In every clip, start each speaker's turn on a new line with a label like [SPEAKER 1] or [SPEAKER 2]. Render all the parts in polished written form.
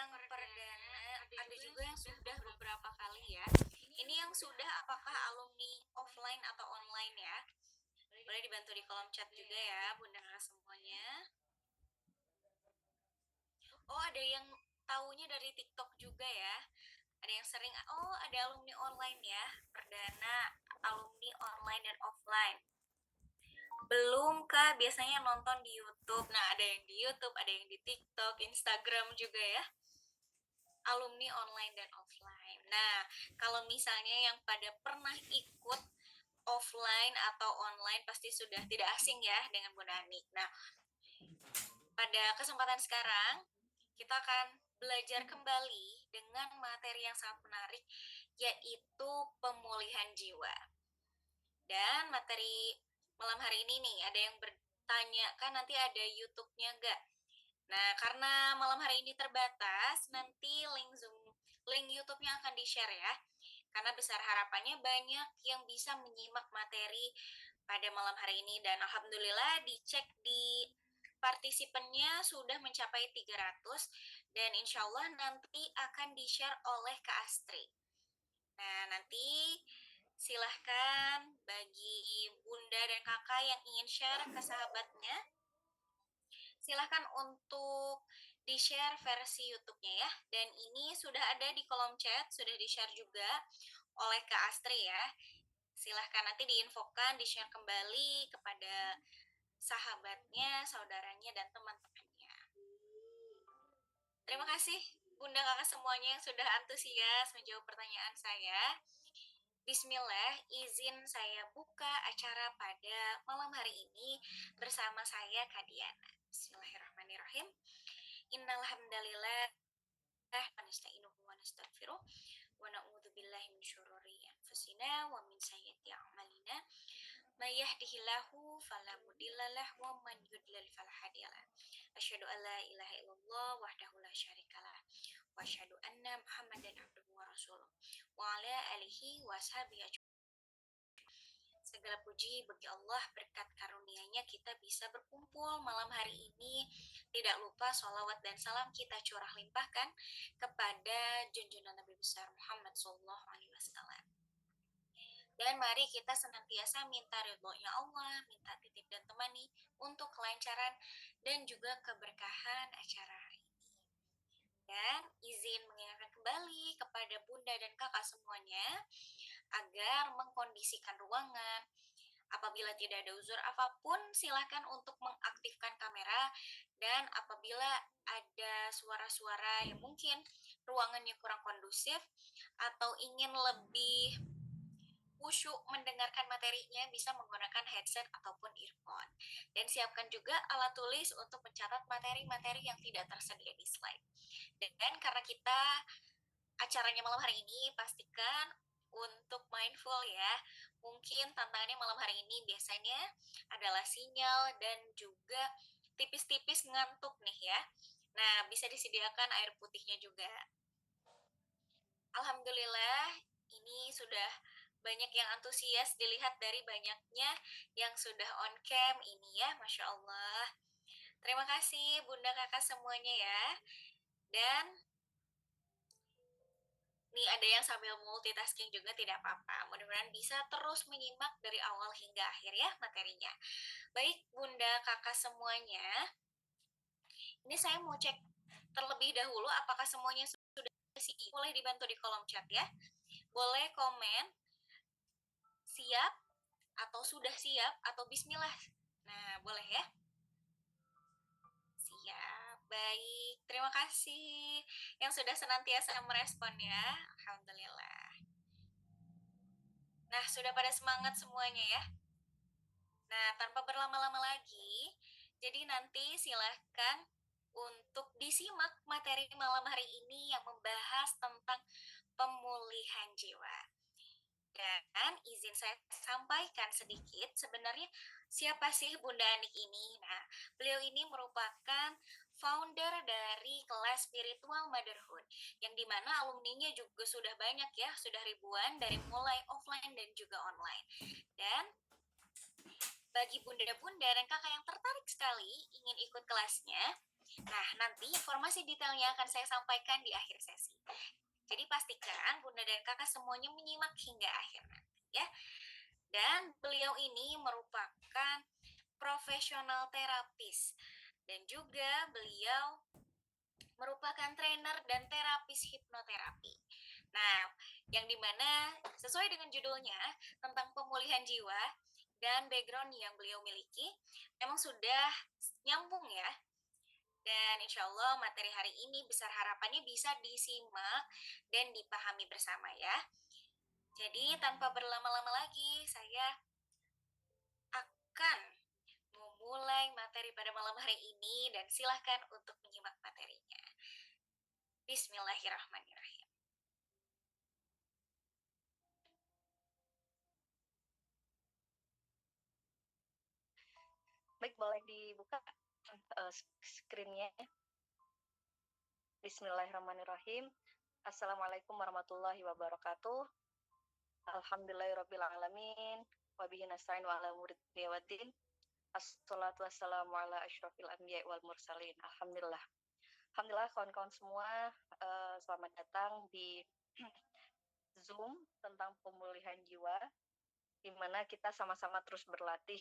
[SPEAKER 1] yang perdana, ada juga yang sudah beberapa kali ya. Ini yang sudah apakah alumni offline atau online ya? Boleh dibantu di kolom chat juga ya, bunda semuanya. Oh, ada yang taunya dari TikTok juga ya. Ada yang sering, oh ada alumni online ya, perdana alumni online dan offline. Belum kak, biasanya nonton di YouTube. Nah, ada yang di YouTube, ada yang di TikTok, Instagram juga ya. Alumni online dan offline. Nah, kalau misalnya yang pada pernah ikut offline atau online pasti sudah tidak asing ya dengan Bunda Ani. Nah, pada kesempatan sekarang kita akan belajar kembali dengan materi yang sangat menarik, yaitu pemulihan jiwa. Dan materi malam hari ini nih, ada yang bertanya, kan nanti ada YouTube-nya nggak? Nah, karena malam hari ini terbatas, nanti link YouTube-nya akan di-share ya. Karena besar harapannya banyak yang bisa menyimak materi pada malam hari ini. Dan alhamdulillah dicek di partisipannya sudah mencapai 300 dan insya Allah nanti akan di-share oleh Kak Astri. Nah, nanti silahkan bagi bunda dan kakak yang ingin share ke sahabatnya, silahkan untuk di-share versi YouTube-nya ya. Dan ini sudah ada di kolom chat, sudah di-share juga oleh Kak Astri ya. Silahkan nanti diinfokan, di-share kembali kepada sahabatnya, saudaranya, dan teman-temannya. Terima kasih bunda kakak semuanya yang sudah antusias menjawab pertanyaan saya. Bismillah, izin saya buka acara pada malam hari ini bersama saya Kak Diana. Bismillahirrahmanirrahim. Innal hamdalillah wa nasta'inuhu wa nastaghfiruh wa na'udzu billahi min syururi anfusina wa min sayyiati a'malina. May yahdihillahu fala mudhillalah wa man yudlil fala hadiyalah. Asyhadu an la ilaha illallah wahdahu la syarikalah wa asyhadu anna Muhammadan abduhu wa rasuluh wa ala alihi wa sahbihi. Segala puji bagi Allah, berkat karunia-Nya kita bisa berkumpul malam hari ini. Tidak lupa sholawat dan salam kita curah limpahkan kepada junjungan Nabi besar Muhammad SAW. Dan mari kita senantiasa minta ridhonya Allah, minta titip dan temani untuk kelancaran dan juga keberkahan acara hari ini. Dan izin mengingatkan kembali kepada bunda dan kakak semuanya agar mengkondisikan ruangan. Apabila tidak ada uzur apapun, silakan untuk mengaktifkan kamera. Dan apabila ada suara-suara yang mungkin ruangannya kurang kondusif atau ingin lebih khusyuk mendengarkan materinya, bisa menggunakan headset ataupun earphone. Dan siapkan juga alat tulis untuk mencatat materi-materi yang tidak tersedia di slide. Dan karena kita acaranya malam hari ini, pastikan untuk mindful ya. Mungkin tantangannya malam hari ini biasanya adalah sinyal dan juga tipis-tipis ngantuk nih ya. Nah, bisa disediakan air putihnya juga. Alhamdulillah, ini sudah banyak yang antusias dilihat dari banyaknya yang sudah on cam ini ya, Masya Allah. Terima kasih bunda kakak semuanya ya. Dan nih ada yang sambil multitasking juga, tidak apa-apa. Mudah-mudahan bisa terus menyimak dari awal hingga akhir ya materinya. Baik bunda kakak semuanya, ini saya mau cek terlebih dahulu apakah semuanya sudah siap. Boleh dibantu di kolom chat ya. Boleh komen siap atau sudah siap atau bismillah. Nah, boleh ya. Siap, baik. Terima kasih yang sudah senantiasa merespon ya. Alhamdulillah. Nah, sudah pada semangat semuanya ya. Nah, tanpa berlama-lama lagi, jadi nanti silahkan untuk disimak materi malam hari ini yang membahas tentang pemulihan jiwa. Dan izin saya sampaikan sedikit, sebenarnya siapa sih Bunda Anik ini? Nah, beliau ini merupakan founder dari kelas spiritual motherhood, yang dimana alumninya juga sudah banyak ya, sudah ribuan dari mulai offline dan juga online. Dan bagi bunda-bunda dan kakak yang tertarik sekali ingin ikut kelasnya, Nah, nanti informasi detailnya akan saya sampaikan di akhir sesi. Jadi pastikan Bunda dan Kakak semuanya menyimak hingga akhir nanti ya. Dan beliau ini merupakan profesional terapis dan juga beliau merupakan trainer dan terapis hipnoterapi. Nah, yang dimana sesuai dengan judulnya tentang pemulihan jiwa dan background yang beliau miliki, memang sudah nyambung ya. Dan insya Allah materi hari ini besar harapannya bisa disimak dan dipahami bersama ya. Jadi tanpa berlama-lama lagi, saya akan memulai materi pada malam hari ini dan silahkan untuk menyimak materinya. Bismillahirrahmanirrahim.
[SPEAKER 2] Baik, boleh dibuka screen-nya. Bismillahirrahmanirrahim. Assalamualaikum warahmatullahi wabarakatuh. Alhamdulillahirrabbilalamin. Wabihi nasta'in wa ala umuri dunya waddin. Assalatu wassalamu ala asyrafil anbiya wal mursalin. Alhamdulillah. Alhamdulillah kawan-kawan semua, selamat datang di Zoom tentang pemulihan jiwa, di mana kita sama-sama terus berlatih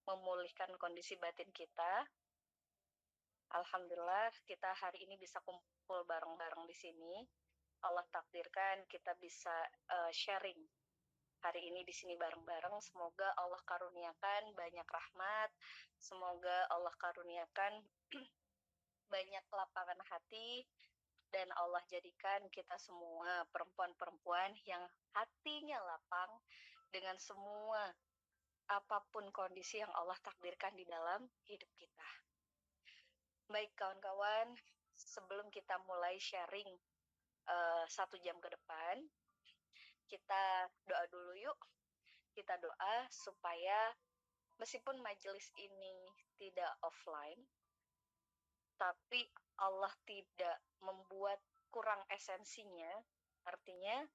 [SPEAKER 2] memulihkan kondisi batin kita. Alhamdulillah kita hari ini bisa kumpul bareng-bareng di sini. Allah takdirkan kita bisa sharing hari ini di sini bareng-bareng. Semoga Allah karuniakan banyak rahmat. Semoga Allah karuniakan banyak lapangan hati. Dan Allah jadikan kita semua perempuan-perempuan yang hatinya lapang dengan semua apapun kondisi yang Allah takdirkan di dalam hidup kita. Baik kawan-kawan, sebelum kita mulai sharing 1 jam ke depan, kita doa dulu yuk. Kita doa supaya meskipun majelis ini tidak offline, tapi Allah tidak membuat kurang esensinya. Artinya,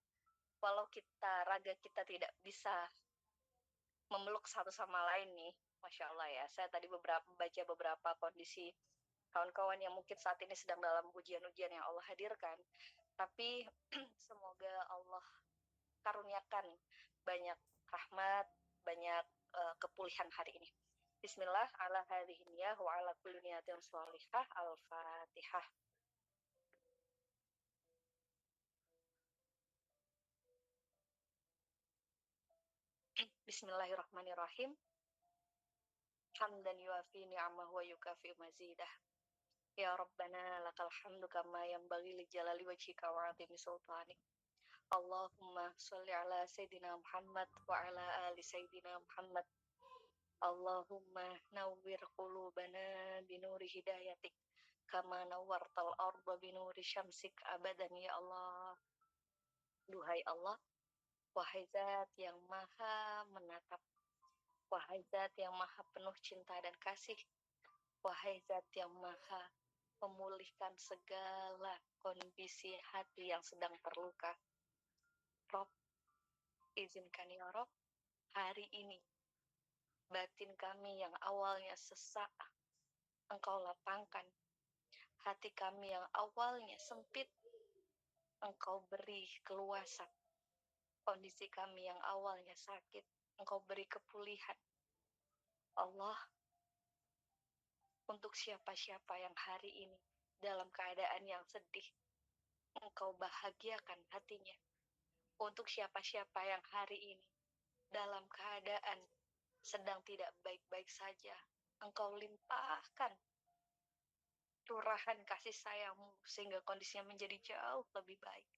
[SPEAKER 2] walau raga kita tidak bisa memeluk satu sama lain nih, Masya Allah ya. Saya tadi baca beberapa kondisi kawan-kawan yang mungkin saat ini sedang dalam ujian-ujian yang Allah hadirkan. Tapi semoga Allah karuniakan banyak rahmat, banyak kepulihan hari ini. Bismillah ala hadhihi niyah wa ala kulli niyatin shalihah. Al-Fatihah. Bismillahirrahmanirrahim. Hamdan yuafi ni'amahu wa yukafi mazidah. Ya Rabbana lakal hamdu kama yanbaghi li jalali wajhika wa 'azimi sultanik. Allahumma sholli ala Sayyidina Muhammad wa ala ali Sayyidina Muhammad. Allahumma nawwir qulubana binuri hidayatik kama nawwartal arda binuri syamsik abadan ya Allah. Duhai Allah, wahai zat yang maha menatap, wahai zat yang maha penuh cinta dan kasih, wahai zat yang maha memulihkan segala kondisi hati yang sedang terluka. Rob, izinkan ya Rob, hari ini batin kami yang awalnya sesak, Engkau lapangkan. Hati kami yang awalnya sempit, Engkau beri keluasan. Kondisi kami yang awalnya sakit, Engkau beri kepulihan. Allah, untuk siapa-siapa yang hari ini dalam keadaan yang sedih, Engkau bahagiakan hatinya. Untuk siapa-siapa yang hari ini dalam keadaan sedang tidak baik-baik saja, Engkau limpahkan curahan kasih sayang-Mu sehingga kondisinya menjadi jauh lebih baik.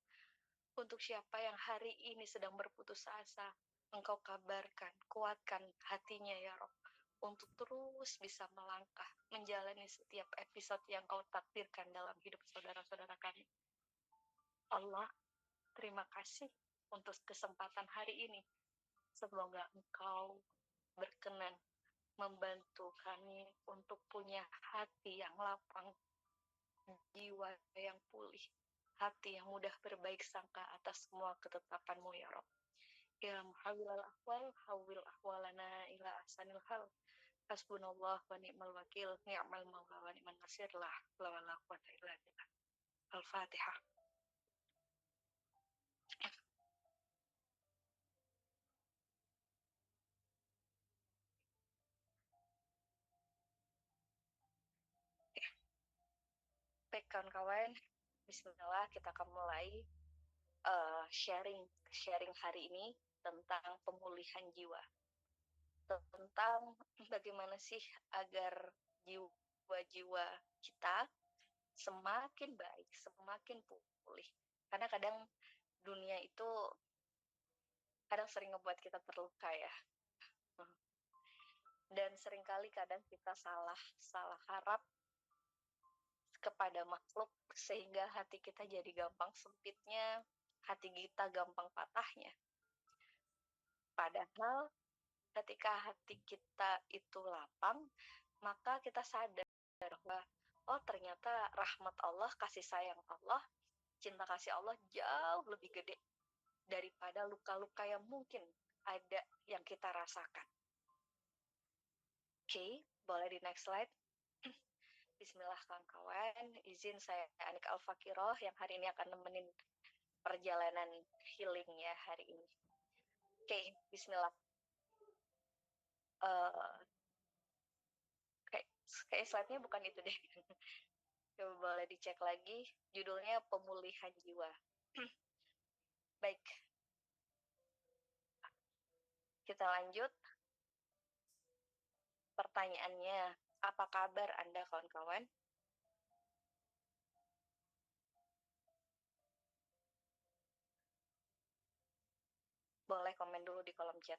[SPEAKER 2] Untuk siapa yang hari ini sedang berputus asa, Engkau kabarkan, kuatkan hatinya ya Rob, untuk terus bisa melangkah, menjalani setiap episode yang Kau takdirkan dalam hidup saudara-saudara kami. Allah, terima kasih untuk kesempatan hari ini. Semoga Engkau berkenan membantu kami untuk punya hati yang lapang, jiwa yang pulih, hati yang mudah berbaik sangka atas semua ketetapan-Mu ya Rob. Ya muhawwilal ahwal, hawwil ahwalana ila ahsanil hal. Hasbunallah wa ni'mal wakil, ni'mal maula wa ni'man nasir, la haula wa la quwata illa billah. Al-Fatihah. Baik kawan-kawan, bismillah kita akan mulai sharing hari ini tentang pemulihan jiwa. Tentang bagaimana sih agar jiwa-jiwa kita semakin baik, semakin pulih. Karena kadang dunia itu kadang sering ngebuat kita terluka ya. Dan seringkali kadang kita salah harap kepada makhluk sehingga hati kita jadi gampang sempitnya, hati kita gampang patahnya. Padahal ketika hati kita itu lapang, maka kita sadar bahwa oh ternyata rahmat Allah, kasih sayang Allah, cinta kasih Allah jauh lebih gede daripada luka-luka yang mungkin ada yang kita rasakan. Oke, boleh di next slide. Bismillah kawan-kawan, izin saya Anik Al-Fakiroh yang hari ini akan nemenin perjalanan healing ya hari ini. Oke, bismillah. Kayak slide-nya bukan itu deh. Coba boleh dicek lagi, judulnya pemulihan jiwa. Baik, kita lanjut. Pertanyaannya, apa kabar Anda kawan-kawan? Boleh komen dulu di kolom chat.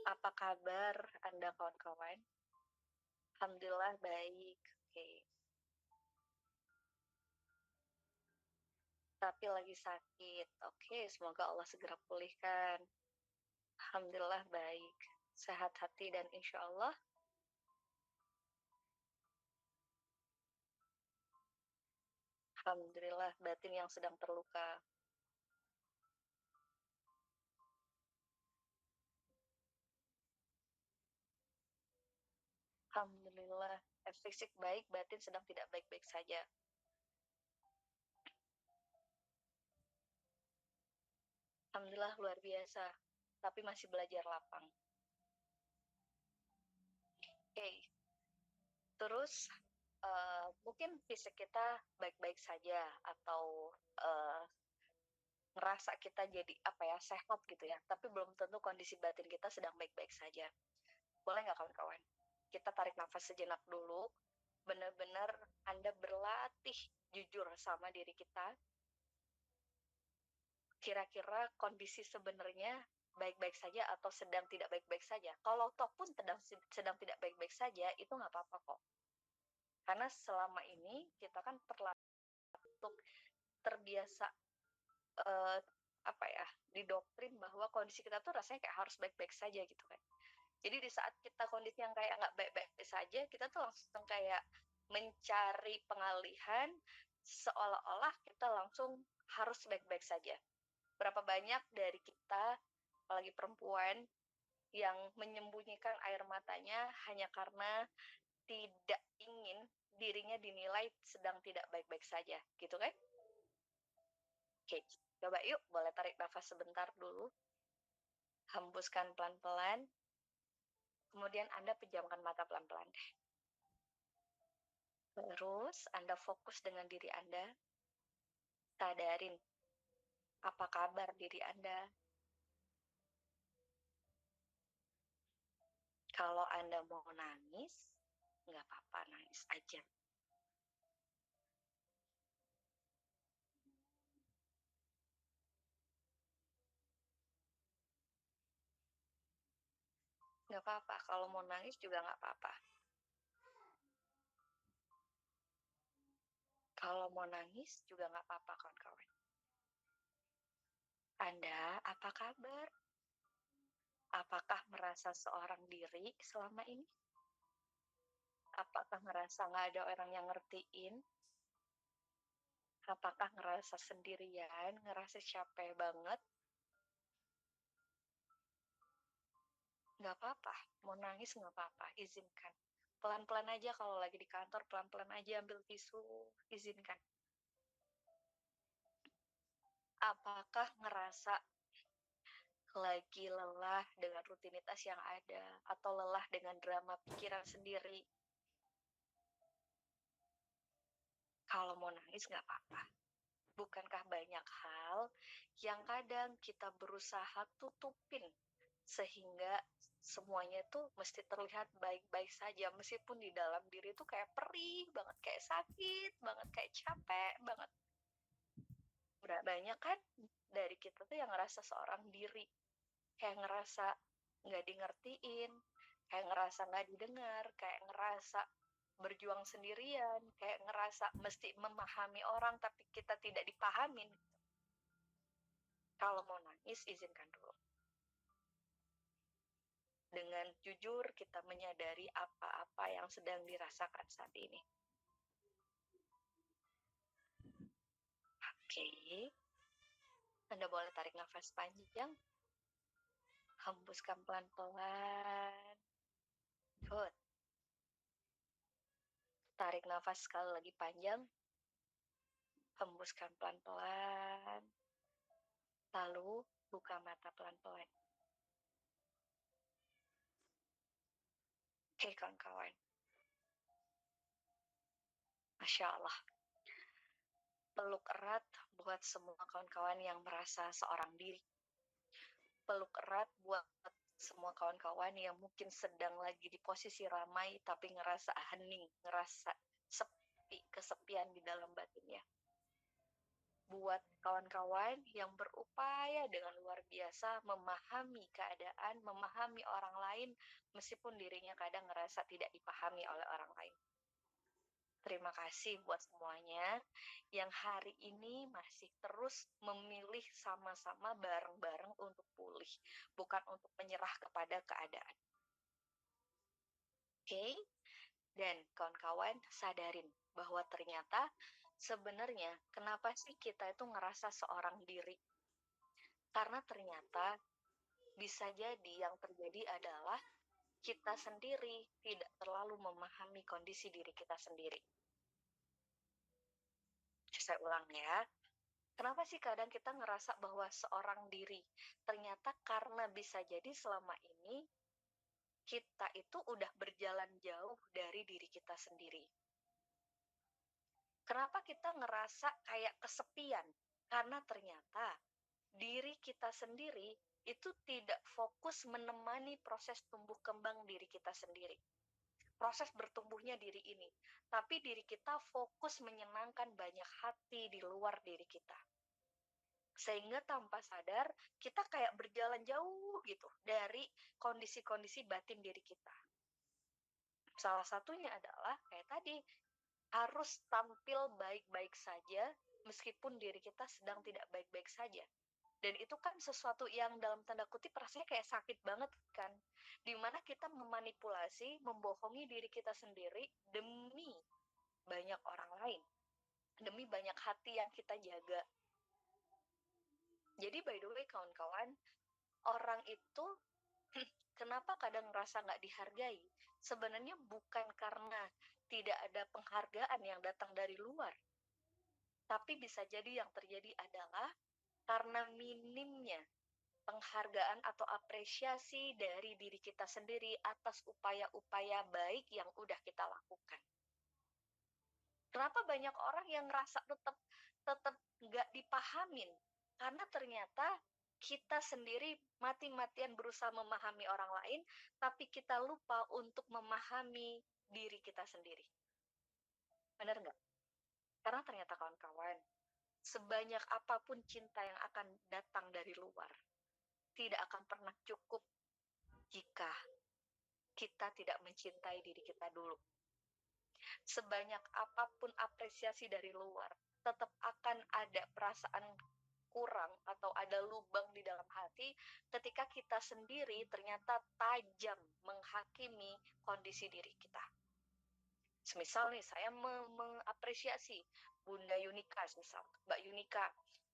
[SPEAKER 2] Apa kabar Anda kawan-kawan? Alhamdulillah baik. Oke. Tapi lagi sakit. Oke, semoga Allah segera pulihkan. Alhamdulillah baik. Sehat hati dan insya Allah alhamdulillah batin yang sedang terluka. Alhamdulillah, fisik baik, batin sedang tidak baik-baik saja. Alhamdulillah luar biasa, tapi masih belajar lapang. Oke, terus mungkin fisik kita baik-baik saja atau ngerasa kita jadi sehat gitu ya, tapi belum tentu kondisi batin kita sedang baik-baik saja. Boleh nggak kawan-kawan? Kita tarik nafas sejenak dulu, benar-benar Anda berlatih jujur sama diri kita. Kira-kira kondisi sebenarnya baik-baik saja atau sedang tidak baik-baik saja. Kalau toh pun sedang tidak baik-baik saja, itu nggak apa-apa kok. Karena selama ini kita kan untuk terbiasa didoktrin bahwa kondisi kita tuh rasanya kayak harus baik-baik saja gitu kan. Jadi di saat kita kondisi yang kayak nggak baik-baik saja, kita tuh langsung kayak mencari pengalihan seolah-olah kita langsung harus baik-baik saja. Berapa banyak dari kita, apalagi perempuan, yang menyembunyikan air matanya hanya karena tidak ingin dirinya dinilai sedang tidak baik-baik saja, gitu kan? Oke, coba yuk, boleh tarik nafas sebentar dulu. Hembuskan pelan-pelan. Kemudian Anda pejamkan mata pelan-pelan deh. Terus Anda fokus dengan diri Anda. Sadarin apa kabar diri Anda. Kalau Anda mau nangis, nggak apa-apa, nangis aja. Nggak apa-apa, kalau mau nangis juga nggak apa-apa. Kalau mau nangis juga nggak apa-apa, kawan-kawan. Anda apa kabar? Apakah merasa seorang diri selama ini? Apakah ngerasa nggak ada orang yang ngertiin? Apakah ngerasa sendirian, ngerasa capek banget? Nggak apa-apa, mau nangis nggak apa-apa, izinkan. Pelan-pelan aja kalau lagi di kantor, pelan-pelan aja ambil tisu, izinkan. Apakah ngerasa lagi lelah dengan rutinitas yang ada, atau lelah dengan drama pikiran sendiri? Kalau mau nangis nggak apa-apa. Bukankah banyak hal yang kadang kita berusaha tutupin sehingga semuanya tuh mesti terlihat baik-baik saja, meskipun di dalam diri tuh kayak perih banget, kayak sakit banget, kayak capek banget. Banyak kan dari kita tuh yang ngerasa seorang diri, kayak ngerasa nggak dingertiin, kayak ngerasa nggak didengar, kayak ngerasa berjuang sendirian, kayak ngerasa mesti memahami orang tapi kita tidak dipahamin. Kalau mau nangis, izinkan dulu. Dengan jujur kita menyadari apa-apa yang sedang dirasakan saat ini. Oke, Anda boleh tarik nafas panjang, hembuskan pelan-pelan. Good. Tarik nafas sekali lagi panjang, hembuskan pelan-pelan. Lalu buka mata pelan-pelan. Oke kawan-kawan, Masya Allah. Peluk erat buat semua kawan-kawan yang merasa seorang diri. Peluk erat buat semua kawan-kawan yang mungkin sedang lagi di posisi ramai tapi ngerasa hening, ngerasa sepi, kesepian di dalam batinnya. Buat kawan-kawan yang berupaya dengan luar biasa memahami keadaan, memahami orang lain, meskipun dirinya kadang ngerasa tidak dipahami oleh orang lain. Terima kasih buat semuanya yang hari ini masih terus memilih sama-sama bareng-bareng untuk pulih, bukan untuk menyerah kepada keadaan. Oke? Dan kawan-kawan sadarin bahwa ternyata sebenarnya kenapa sih kita itu ngerasa seorang diri? Karena ternyata bisa jadi yang terjadi adalah kita sendiri tidak terlalu memahami kondisi diri kita sendiri. Saya ulang ya. Kenapa sih kadang kita ngerasa bahwa seorang diri? Ternyata karena bisa jadi selama ini kita itu udah berjalan jauh dari diri kita sendiri. Kenapa kita ngerasa kayak kesepian? Karena ternyata diri kita sendiri itu tidak fokus menemani proses tumbuh kembang diri kita sendiri. Proses bertumbuhnya diri ini. Tapi diri kita fokus menyenangkan banyak hati di luar diri kita. Sehingga tanpa sadar kita kayak berjalan jauh gitu dari kondisi-kondisi batin diri kita. Salah satunya adalah kayak tadi, harus tampil baik-baik saja meskipun diri kita sedang tidak baik-baik saja. Dan itu kan sesuatu yang dalam tanda kutip rasanya kayak sakit banget kan. Dimana kita memanipulasi, membohongi diri kita sendiri demi banyak orang lain. Demi banyak hati yang kita jaga. Jadi by the way kawan-kawan, orang itu kenapa kadang ngerasa nggak dihargai? Sebenarnya bukan karena tidak ada penghargaan yang datang dari luar. Tapi bisa jadi yang terjadi adalah karena minimnya penghargaan atau apresiasi dari diri kita sendiri atas upaya-upaya baik yang udah kita lakukan. Kenapa banyak orang yang ngerasa tetap nggak dipahamin? Karena ternyata kita sendiri mati-matian berusaha memahami orang lain, tapi kita lupa untuk memahami diri kita sendiri. Benar nggak? Karena ternyata kawan-kawan, sebanyak apapun cinta yang akan datang dari luar, tidak akan pernah cukup jika kita tidak mencintai diri kita dulu. Sebanyak apapun apresiasi dari luar, tetap akan ada perasaan kurang atau ada lubang di dalam hati ketika kita sendiri ternyata tajam menghakimi kondisi diri kita. Semisal nih, saya mengapresiasi Bunda Yunika, misal Mbak Yunika,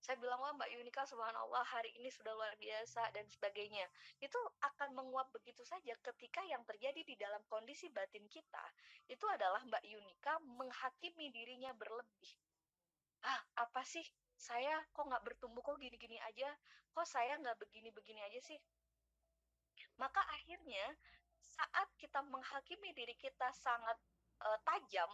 [SPEAKER 2] Saya bilang, "Wah, Mbak Yunika subhanallah hari ini sudah luar biasa," dan sebagainya. Itu akan menguap begitu saja ketika yang terjadi di dalam kondisi batin kita, itu adalah Mbak Yunika menghakimi dirinya berlebih. "Ah, apa sih? Saya kok nggak bertumbuh, kok gini-gini aja? Kok saya nggak begini-begini aja sih?" Maka akhirnya saat kita menghakimi diri kita sangat tajam,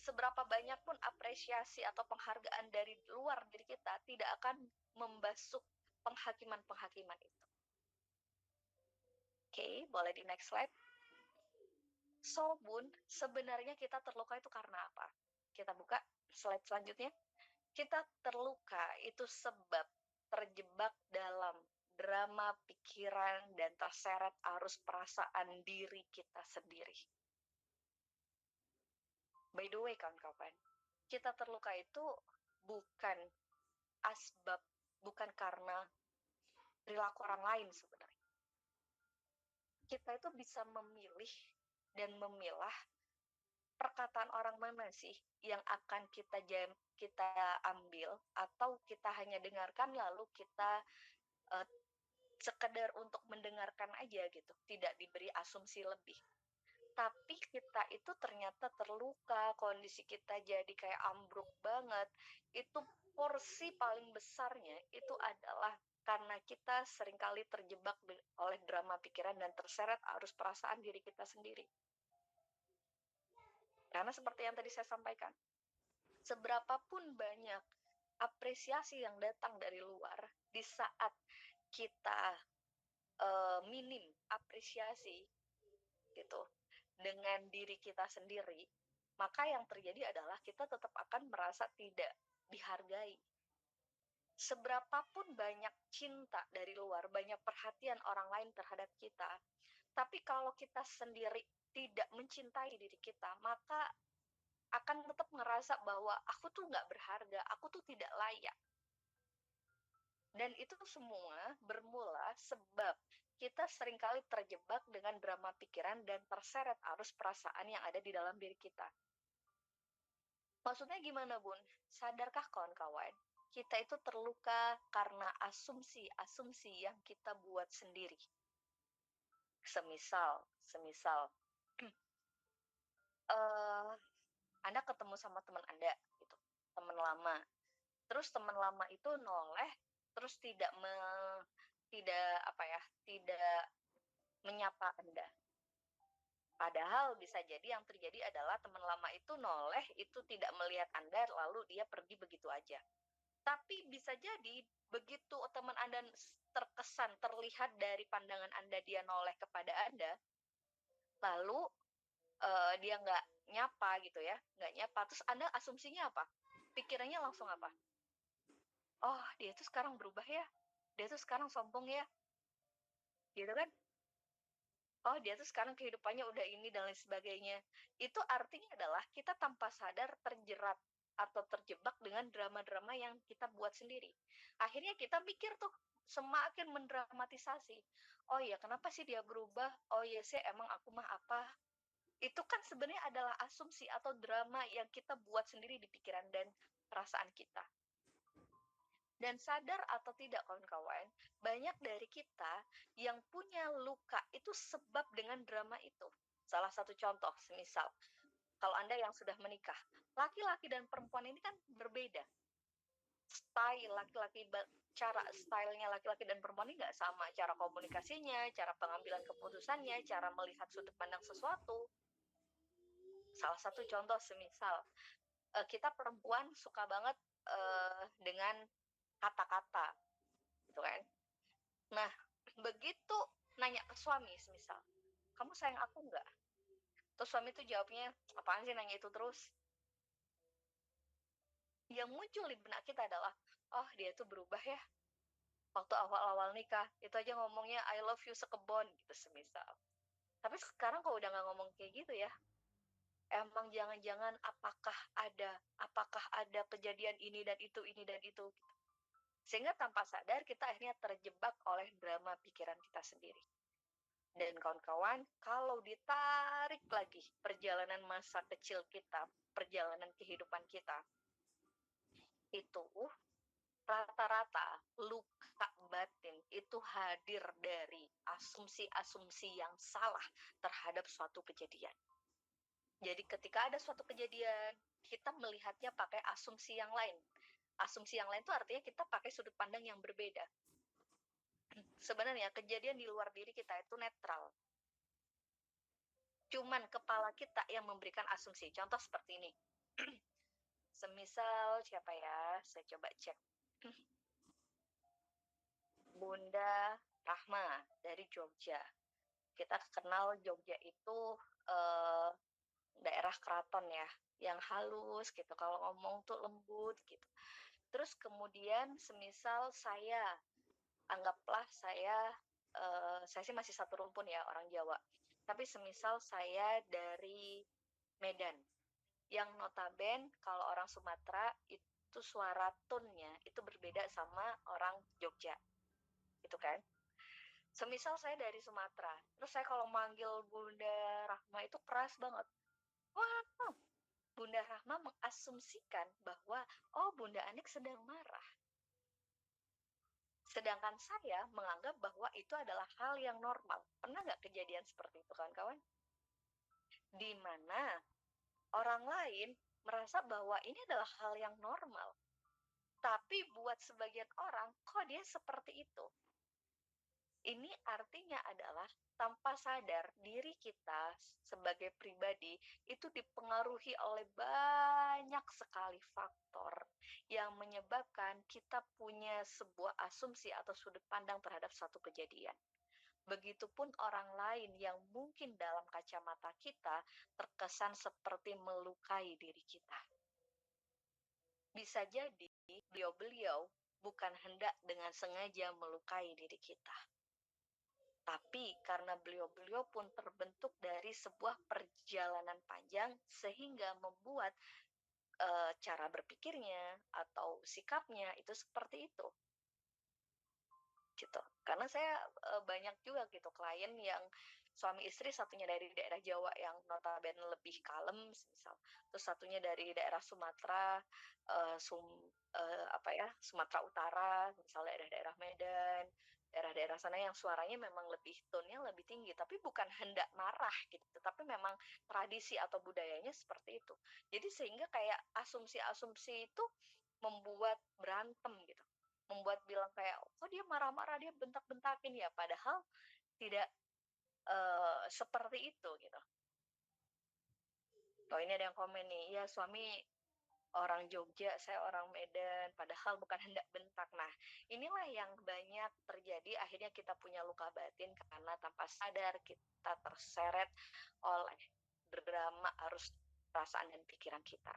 [SPEAKER 2] seberapa banyak pun apresiasi atau penghargaan dari luar diri kita tidak akan membasuh penghakiman-penghakiman itu. Oke, boleh di next slide. So, Bun, sebenarnya kita terluka itu karena apa? Kita buka slide selanjutnya. Kita terluka itu sebab terjebak dalam drama pikiran dan terseret arus perasaan diri kita sendiri. By the way, kawan-kawan, kita terluka itu bukan asbab, bukan karena perilaku orang lain sebenarnya. Kita itu bisa memilih dan memilah perkataan orang mana sih yang akan kita ambil, atau kita hanya dengarkan lalu kita sekedar untuk mendengarkan aja gitu, tidak diberi asumsi lebih. Tapi kita itu ternyata terluka, kondisi kita jadi kayak ambruk banget. Itu porsi paling besarnya itu adalah karena kita seringkali terjebak oleh drama pikiran dan terseret arus perasaan diri kita sendiri. Karena seperti yang tadi saya sampaikan, seberapapun banyak apresiasi yang datang dari luar, di saat kita minim apresiasi gitu dengan diri kita sendiri, maka yang terjadi adalah kita tetap akan merasa tidak dihargai. Seberapapun banyak cinta dari luar, banyak perhatian orang lain terhadap kita, tapi kalau kita sendiri tidak mencintai diri kita, maka akan tetap ngerasa bahwa aku tuh nggak berharga, aku tuh tidak layak. Dan itu semua bermula sebab kita seringkali terjebak dengan drama pikiran dan terseret arus perasaan yang ada di dalam diri kita. Maksudnya gimana, Bun? Sadarkah kawan-kawan? Kita itu terluka karena asumsi-asumsi yang kita buat sendiri. Semisal, Anda ketemu sama teman Anda, gitu, teman lama. Terus teman lama itu noleh, terus tidak menyapa Anda. Padahal bisa jadi yang terjadi adalah teman lama itu noleh, itu tidak melihat Anda, lalu dia pergi begitu aja. Tapi bisa jadi begitu teman Anda terkesan, terlihat dari pandangan Anda dia noleh kepada Anda, lalu dia nggak nyapa gitu ya, nggak nyapa. Terus Anda asumsinya apa? Pikirannya langsung apa? Oh, dia tuh sekarang berubah ya, dia tuh sekarang sombong ya, gitu kan? Oh, dia tuh sekarang kehidupannya udah ini dan lain sebagainya. Itu artinya adalah kita tanpa sadar terjerat atau terjebak dengan drama-drama yang kita buat sendiri. Akhirnya kita mikir tuh semakin mendramatisasi. Oh iya, kenapa sih dia berubah? Oh iya sih, emang aku mah apa? Itu kan sebenarnya adalah asumsi atau drama yang kita buat sendiri di pikiran dan perasaan kita. Dan sadar atau tidak kawan-kawan, banyak dari kita yang punya luka itu sebab dengan drama itu. Salah satu contoh, semisal, kalau Anda yang sudah menikah, laki-laki dan perempuan ini kan berbeda. Stylenya laki-laki dan perempuan ini nggak sama. Cara komunikasinya, cara pengambilan keputusannya, cara melihat sudut pandang sesuatu. Salah satu contoh, semisal, kita perempuan suka banget dengan kata-kata, gitu kan. Nah, begitu nanya ke suami, semisal, kamu sayang aku nggak? Terus suami tuh jawabnya, apaan sih nanya itu terus? Yang muncul di benak kita adalah, oh dia tuh berubah ya. Waktu awal-awal nikah, itu aja ngomongnya I love you sekebon, gitu semisal. Tapi sekarang kok udah nggak ngomong kayak gitu ya. Emang jangan-jangan apakah ada kejadian ini dan itu, gitu. Sehingga tanpa sadar kita akhirnya terjebak oleh drama pikiran kita sendiri. Dan kawan-kawan, kalau ditarik lagi perjalanan masa kecil kita, perjalanan kehidupan kita, itu rata-rata luka batin itu hadir dari asumsi-asumsi yang salah terhadap suatu kejadian. Jadi ketika ada suatu kejadian, kita melihatnya pakai asumsi yang lain. Asumsi yang lain itu artinya kita pakai sudut pandang yang berbeda. Sebenarnya kejadian di luar diri kita itu netral. Cuman kepala kita yang memberikan asumsi. Contoh seperti ini. Semisal siapa ya? Saya coba cek. Bunda Rahma dari Jogja. Kita kenal Jogja itu daerah keraton ya, yang halus gitu. Kalau ngomong tuh lembut gitu. Terus kemudian semisal anggaplah saya sih masih satu rumpun ya, orang Jawa. Tapi semisal saya dari Medan, yang notaben kalau orang Sumatera itu suara tone-nya itu berbeda sama orang Jogja, gitu kan. Semisal saya dari Sumatera, terus saya kalau manggil Bunda Rahma itu keras banget. Wah, Bunda Rahma mengasumsikan bahwa, oh Bunda Anik sedang marah. Sedangkan saya menganggap bahwa itu adalah hal yang normal. Pernah nggak kejadian seperti itu, kawan-kawan? Di mana orang lain merasa bahwa ini adalah hal yang normal. Tapi buat sebagian orang, kok dia seperti itu? Ini artinya adalah tanpa sadar diri kita sebagai pribadi itu dipengaruhi oleh banyak sekali faktor yang menyebabkan kita punya sebuah asumsi atau sudut pandang terhadap suatu kejadian. Begitupun orang lain yang mungkin dalam kacamata kita terkesan seperti melukai diri kita. Bisa jadi beliau-beliau bukan hendak dengan sengaja melukai diri kita. Tapi karena beliau-beliau pun terbentuk dari sebuah perjalanan panjang sehingga membuat cara berpikirnya atau sikapnya itu seperti itu. Gitu. Karena saya banyak juga gitu klien yang suami istri, satunya dari daerah Jawa yang notabene lebih kalem misal, terus satunya dari daerah Sumatera, Sumatera Utara, misalnya daerah-daerah Medan, daerah-daerah sana yang suaranya memang tone-nya lebih tinggi, tapi bukan hendak marah gitu, tapi memang tradisi atau budayanya seperti itu. Jadi sehingga kayak asumsi-asumsi itu membuat berantem gitu, membuat bilang kayak, kok dia marah-marah, dia bentak-bentakin ya, padahal tidak seperti itu gitu. Oh, ini ada yang komen nih, ya suami orang Jogja, saya orang Medan, padahal bukan hendak bentak. Nah, inilah yang banyak terjadi, akhirnya kita punya luka batin karena tanpa sadar kita terseret oleh drama arus perasaan dan pikiran kita.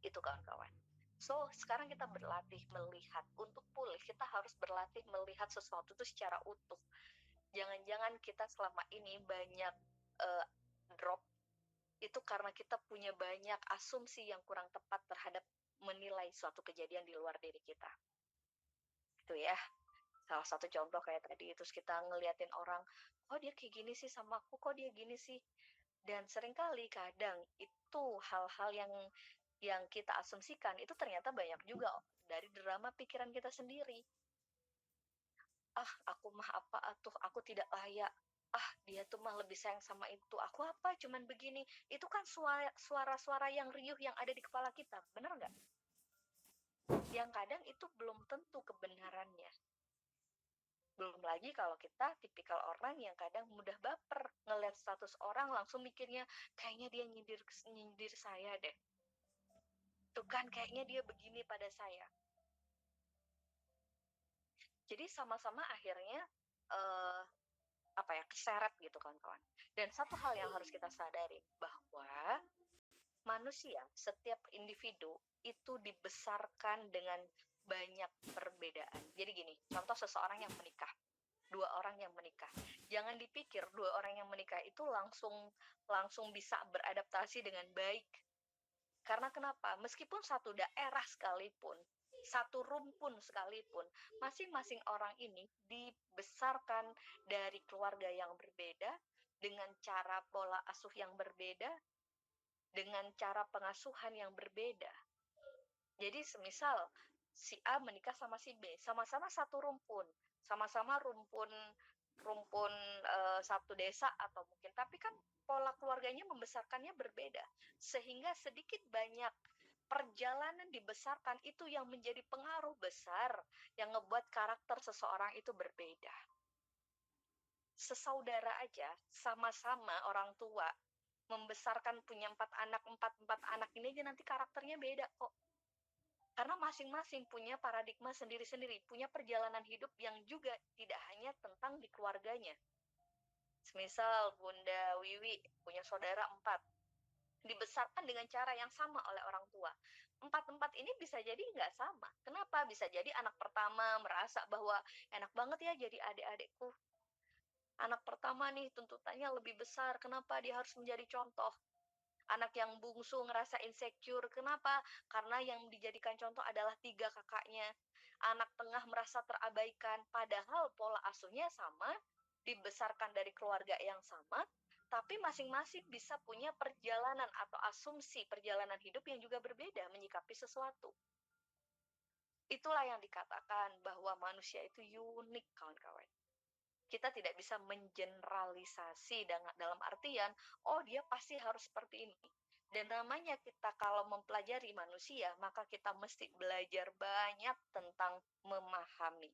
[SPEAKER 2] Itu kawan-kawan. So, sekarang kita berlatih melihat. Untuk pulih, kita harus berlatih melihat sesuatu itu secara utuh. Jangan-jangan kita selama ini banyak drop itu karena kita punya banyak asumsi yang kurang tepat terhadap menilai suatu kejadian di luar diri kita. Itu ya, salah satu contoh kayak tadi. Terus kita ngeliatin orang, kok dia kayak gini sih sama aku, kok dia gini sih. Dan seringkali kadang itu hal-hal yang kita asumsikan itu ternyata banyak juga dari drama pikiran kita sendiri. Aku mah apa atuh, aku tidak layak. Dia tuh mah lebih sayang sama itu, aku apa cuman begini. Itu kan suara-suara yang riuh yang ada di kepala kita, bener nggak? Yang kadang itu belum tentu kebenarannya. Belum lagi kalau kita tipikal orang yang kadang mudah baper ngeliat status orang langsung mikirnya kayaknya dia nyindir saya deh, tuh kan kayaknya dia begini pada saya. Jadi sama-sama akhirnya keseret gitu kawan-kawan. Dan satu hal yang harus kita sadari bahwa manusia, setiap individu itu dibesarkan dengan banyak perbedaan. Jadi gini, contoh seseorang yang menikah, dua orang yang menikah. Jangan dipikir dua orang yang menikah itu langsung bisa beradaptasi dengan baik. Karena kenapa? Meskipun satu daerah sekalipun, satu rumpun sekalipun, masing-masing orang ini dibesarkan dari keluarga yang berbeda, dengan cara pola asuh yang berbeda, dengan cara pengasuhan yang berbeda. Jadi semisal si A menikah sama si B, sama-sama satu rumpun, sama-sama rumpun rumpun satu desa atau mungkin, tapi kan pola keluarganya membesarkannya berbeda, sehingga sedikit banyak perjalanan dibesarkan itu yang menjadi pengaruh besar yang ngebuat karakter seseorang itu berbeda. Sesaudara aja, sama-sama orang tua membesarkan punya empat anak ini aja nanti karakternya beda kok. Karena masing-masing punya paradigma sendiri-sendiri, punya perjalanan hidup yang juga tidak hanya tentang di keluarganya. Semisal Bunda Wiwi punya saudara 4, dibesarkan dengan cara yang sama oleh orang tua. Empat ini bisa jadi nggak sama. Kenapa? Bisa jadi anak pertama merasa bahwa enak banget ya jadi adik-adikku. Anak pertama nih tuntutannya lebih besar, kenapa dia harus menjadi contoh? Anak yang bungsu ngerasa insecure, kenapa? Karena yang dijadikan contoh adalah 3 kakaknya. Anak tengah merasa terabaikan, padahal pola asuhnya sama, dibesarkan dari keluarga yang sama, tapi masing-masing bisa punya perjalanan atau asumsi perjalanan hidup yang juga berbeda menyikapi sesuatu. Itulah yang dikatakan bahwa manusia itu unik, kawan-kawan. Kita tidak bisa mengeneralisasi dalam artian, oh dia pasti harus seperti ini. Dan namanya kita kalau mempelajari manusia, maka kita mesti belajar banyak tentang memahami.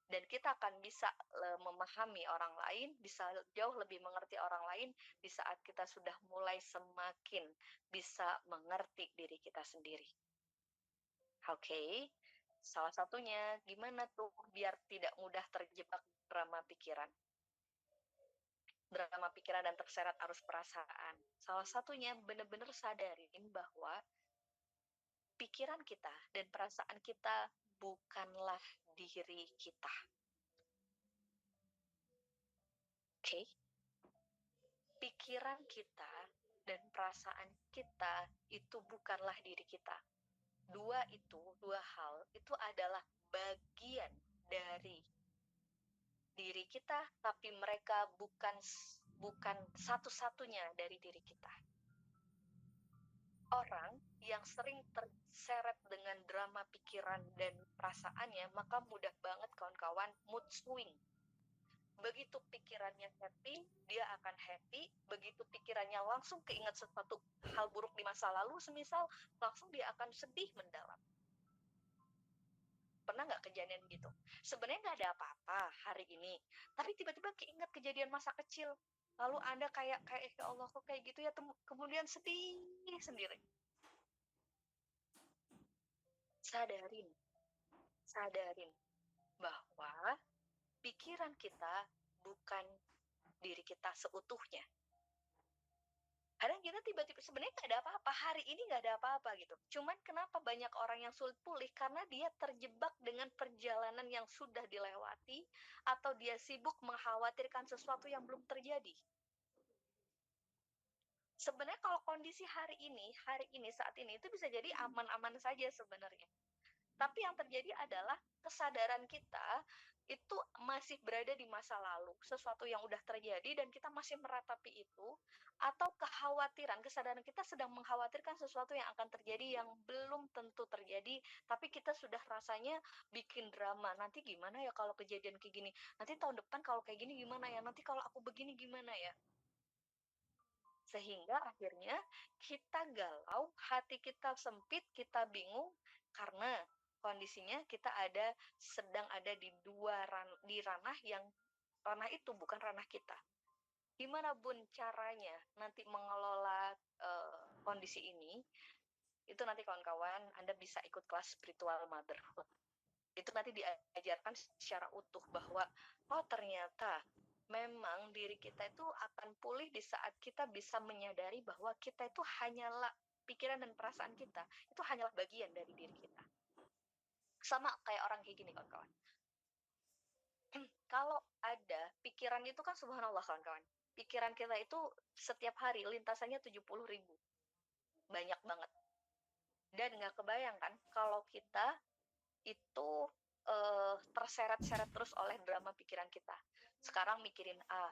[SPEAKER 2] Dan kita akan bisa memahami orang lain, bisa jauh lebih mengerti orang lain di saat kita sudah mulai semakin bisa mengerti diri kita sendiri. Oke, salah satunya gimana tuh biar tidak mudah terjebak drama pikiran dan terseret arus perasaan. Salah satunya benar-benar sadarin bahwa pikiran kita dan perasaan kita bukanlah diri kita. Oke? Pikiran kita dan perasaan kita itu bukanlah diri kita. Dua hal itu adalah bagian dari diri kita, tapi mereka bukan satu-satunya dari diri kita. Orang yang sering terseret dengan drama pikiran dan perasaannya, maka mudah banget kawan-kawan mood swing. Begitu pikirannya happy, dia akan happy. Begitu pikirannya langsung keinget sesuatu hal buruk di masa lalu, semisal, langsung dia akan sedih mendalam. Pernah nggak kejadian gitu? Sebenarnya nggak ada apa-apa hari ini, tapi tiba-tiba keinget kejadian masa kecil. Lalu Anda kayak ya Allah kok kayak gitu ya, kemudian sedih sendiri. Sadarin bahwa pikiran kita bukan diri kita seutuhnya. Kadang kita tiba-tiba sebenarnya nggak ada apa-apa, hari ini nggak ada apa-apa gitu. Cuman kenapa banyak orang yang sulit pulih? Karena dia terjebak dengan perjalanan yang sudah dilewati, atau dia sibuk mengkhawatirkan sesuatu yang belum terjadi. Sebenarnya kalau kondisi hari ini, saat ini, itu bisa jadi aman-aman saja sebenarnya. Tapi yang terjadi adalah kesadaran kita itu masih berada di masa lalu, sesuatu yang udah terjadi dan kita masih meratapi itu, atau kesadaran kita sedang mengkhawatirkan sesuatu yang akan terjadi yang belum tentu terjadi, tapi kita sudah rasanya bikin drama, nanti gimana ya kalau kejadian kayak gini, nanti tahun depan kalau kayak gini gimana ya, nanti kalau aku begini gimana ya. Sehingga akhirnya kita galau, hati kita sempit, kita bingung, karena kondisinya kita sedang ada di ranah yang ranah itu bukan ranah kita. Gimana Bun caranya nanti mengelola kondisi ini? Itu nanti kawan-kawan Anda bisa ikut kelas spiritual motherhood. Itu nanti diajarkan secara utuh bahwa oh ternyata memang diri kita itu akan pulih di saat kita bisa menyadari bahwa kita itu hanyalah pikiran dan perasaan kita, itu hanyalah bagian dari diri kita. Sama kayak orang kayak gini kawan-kawan. Kalau ada pikiran itu kan subhanallah kawan-kawan. Pikiran kita itu setiap hari lintasannya 70.000. Banyak banget. Dan nggak kebayang kan kalau kita itu terseret-seret terus oleh drama pikiran kita. Sekarang mikirin A,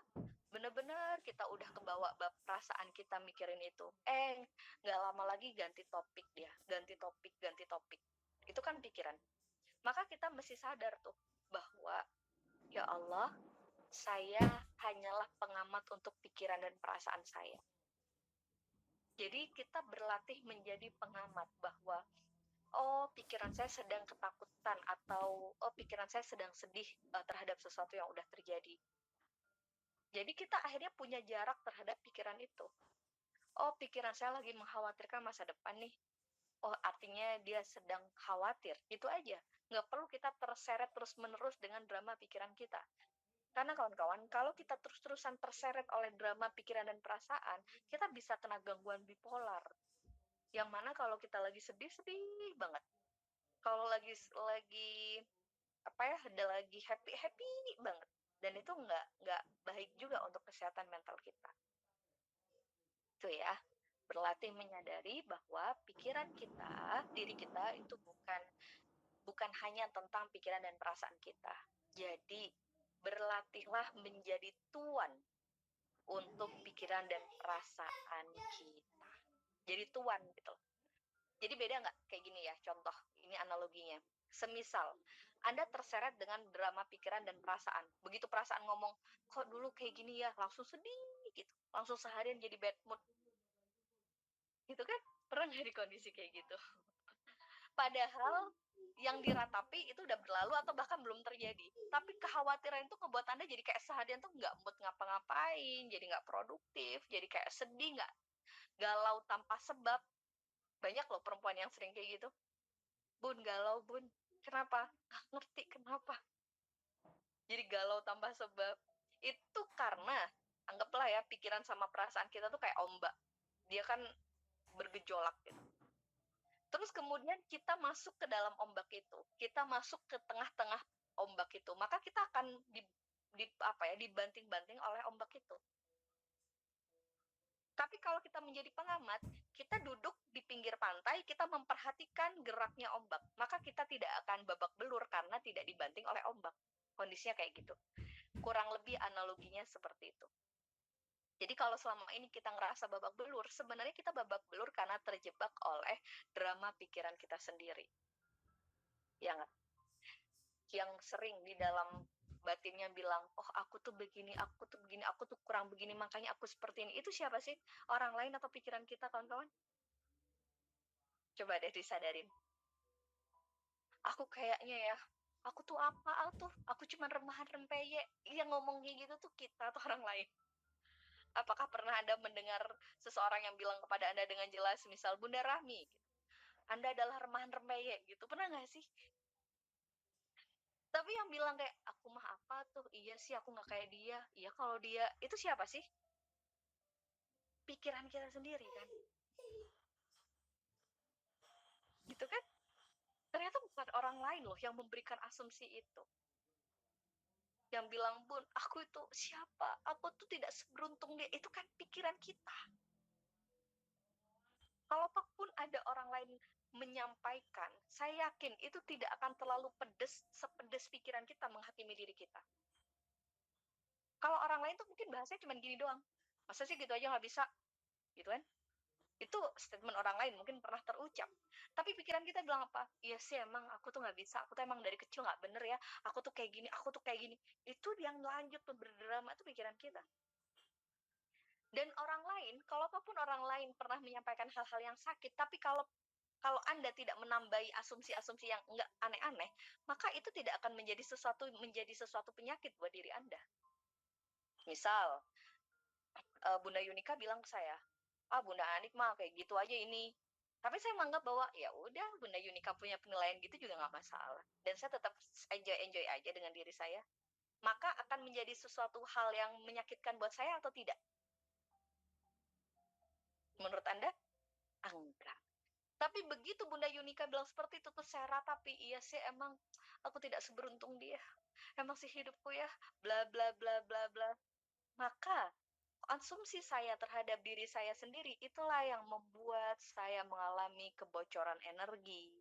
[SPEAKER 2] bener-bener kita udah kebawa perasaan kita mikirin itu. Nggak lama lagi ganti topik dia, ganti topik. Itu kan pikiran. Maka kita mesti sadar tuh bahwa ya Allah, saya hanyalah pengamat untuk pikiran dan perasaan saya. Jadi kita berlatih menjadi pengamat bahwa oh pikiran saya sedang ketakutan atau oh pikiran saya sedang sedih terhadap sesuatu yang udah terjadi. Jadi kita akhirnya punya jarak terhadap pikiran itu. Oh pikiran saya lagi mengkhawatirkan masa depan nih. Oh artinya dia sedang khawatir. Itu aja. Nggak perlu kita terseret terus-menerus dengan drama pikiran kita. Karena kawan-kawan, kalau kita terus-terusan terseret oleh drama pikiran dan perasaan, kita bisa kena gangguan bipolar. Yang mana kalau kita lagi sedih banget. Kalau lagi lagi happy banget. Dan itu nggak baik juga untuk kesehatan mental kita. Itu ya, berlatih menyadari bahwa pikiran kita, diri kita itu bukan hanya tentang pikiran dan perasaan kita. Jadi berlatihlah menjadi tuan untuk pikiran dan perasaan kita. Jadi tuan gitu. Jadi beda nggak kayak gini ya, contoh, ini analoginya. Semisal, Anda terseret dengan drama pikiran dan perasaan. Begitu perasaan ngomong, kok dulu kayak gini ya, langsung sedih gitu. Langsung seharian jadi bad mood. Gitu kan? Pernah nggak di kondisi kayak gitu? Padahal yang diratapi itu udah berlalu atau bahkan belum terjadi. Tapi kekhawatiran itu ngebuat Anda jadi kayak seharian tuh nggak mood ngapa-ngapain, jadi nggak produktif, jadi kayak sedih, nggak galau tanpa sebab. Banyak loh perempuan yang sering kayak gitu. Bun, galau bun. Kenapa? Nggak ngerti kenapa. Jadi galau tanpa sebab. Itu karena, anggaplah ya, pikiran sama perasaan kita tuh kayak ombak. Dia kan bergejolak gitu. Terus kemudian kita masuk ke dalam ombak itu, kita masuk ke tengah-tengah ombak itu, maka kita akan dibanting-banting oleh ombak itu. Tapi kalau kita menjadi pengamat, kita duduk di pinggir pantai, kita memperhatikan geraknya ombak, maka kita tidak akan babak belur karena tidak dibanting oleh ombak. Kondisinya kayak gitu. Kurang lebih analoginya seperti itu. Jadi kalau selama ini kita ngerasa babak belur, sebenarnya kita babak belur karena terjebak oleh drama pikiran kita sendiri. Yang sering di dalam batinnya bilang, oh aku tuh begini, aku tuh kurang begini, makanya aku seperti ini. Itu siapa sih? Orang lain atau pikiran kita, kawan-kawan? Coba deh disadarin. Aku kayaknya ya, aku tuh apa tuh? Aku cuma remahan rempeyek. Yang ngomong kayak gitu tuh kita atau orang lain? Apakah pernah Anda mendengar seseorang yang bilang kepada Anda dengan jelas, misal Bunda Rahmi, Anda adalah remahan rempeyek gitu, pernah nggak sih? Tapi yang bilang kayak, aku mah apa tuh, iya sih aku nggak kayak dia, iya kalau dia, itu siapa sih? Pikiran kita sendiri kan? Gitu kan? Ternyata bukan orang lain loh yang memberikan asumsi itu. Yang bilang, Bun, aku itu siapa? Aku tuh tidak seberuntung dia. Itu kan pikiran kita. Kalaupun ada orang lain menyampaikan, saya yakin itu tidak akan terlalu pedes, sepedes pikiran kita menghakimi diri kita. Kalau orang lain tuh mungkin bahasanya cuma gini doang. Masa sih gitu aja nggak bisa? Gitu kan? Itu statement orang lain mungkin pernah terucap. Tapi pikiran kita bilang apa? Iya sih emang aku tuh nggak bisa. Aku tuh emang dari kecil nggak bener ya. Aku tuh kayak gini, aku tuh kayak gini. Itu yang lanjut tuh berdrama itu pikiran kita. Dan orang lain, kalaupun orang lain pernah menyampaikan hal-hal yang sakit, tapi kalau Anda tidak menambahi asumsi-asumsi yang enggak aneh-aneh, maka itu tidak akan menjadi sesuatu penyakit buat diri Anda. Misal, Bunda Yunika bilang ke saya, Bunda Anik mah kayak gitu aja ini. Tapi saya menganggap bahwa ya udah Bunda Yunika punya penilaian gitu juga nggak masalah. Dan saya tetap enjoy aja dengan diri saya. Maka akan menjadi sesuatu hal yang menyakitkan buat saya atau tidak? Menurut Anda? Enggak. Tapi begitu Bunda Yunika bilang seperti itu, tuh saya ratapi, iya sih emang aku tidak seberuntung dia. Emang sih hidupku ya, bla bla bla bla bla. Maka asumsi saya terhadap diri saya sendiri itulah yang membuat saya mengalami kebocoran energi,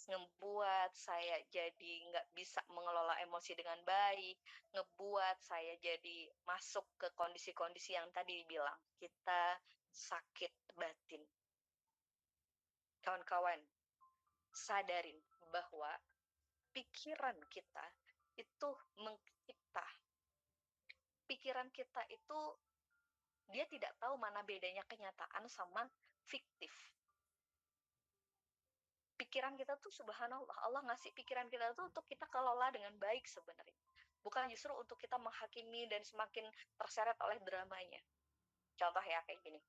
[SPEAKER 2] ngebuat saya jadi nggak bisa mengelola emosi dengan baik, ngebuat saya jadi masuk ke kondisi-kondisi yang tadi bilang, kita sakit batin. Kawan-kawan, sadarin bahwa pikiran kita itu mencipta. Pikiran kita itu dia tidak tahu mana bedanya kenyataan sama fiktif. Pikiran kita tuh subhanallah, Allah ngasih pikiran kita tuh untuk kita kelola dengan baik sebenarnya. Bukan justru untuk kita menghakimi dan semakin terseret oleh dramanya. Contoh ya kayak gini.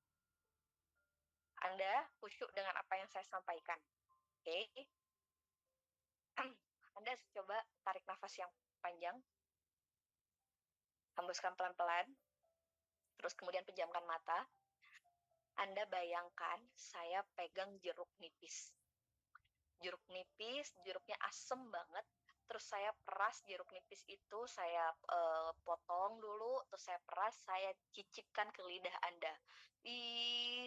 [SPEAKER 2] Anda khusyuk dengan apa yang saya sampaikan. Oke. Anda coba tarik nafas yang panjang. Hembuskan pelan-pelan. Terus kemudian pejamkan mata. Anda bayangkan saya pegang jeruk nipis. Jeruk nipis, jeruknya asem banget. Terus saya peras jeruk nipis itu, saya potong dulu, terus saya peras, saya cicipkan ke lidah Anda.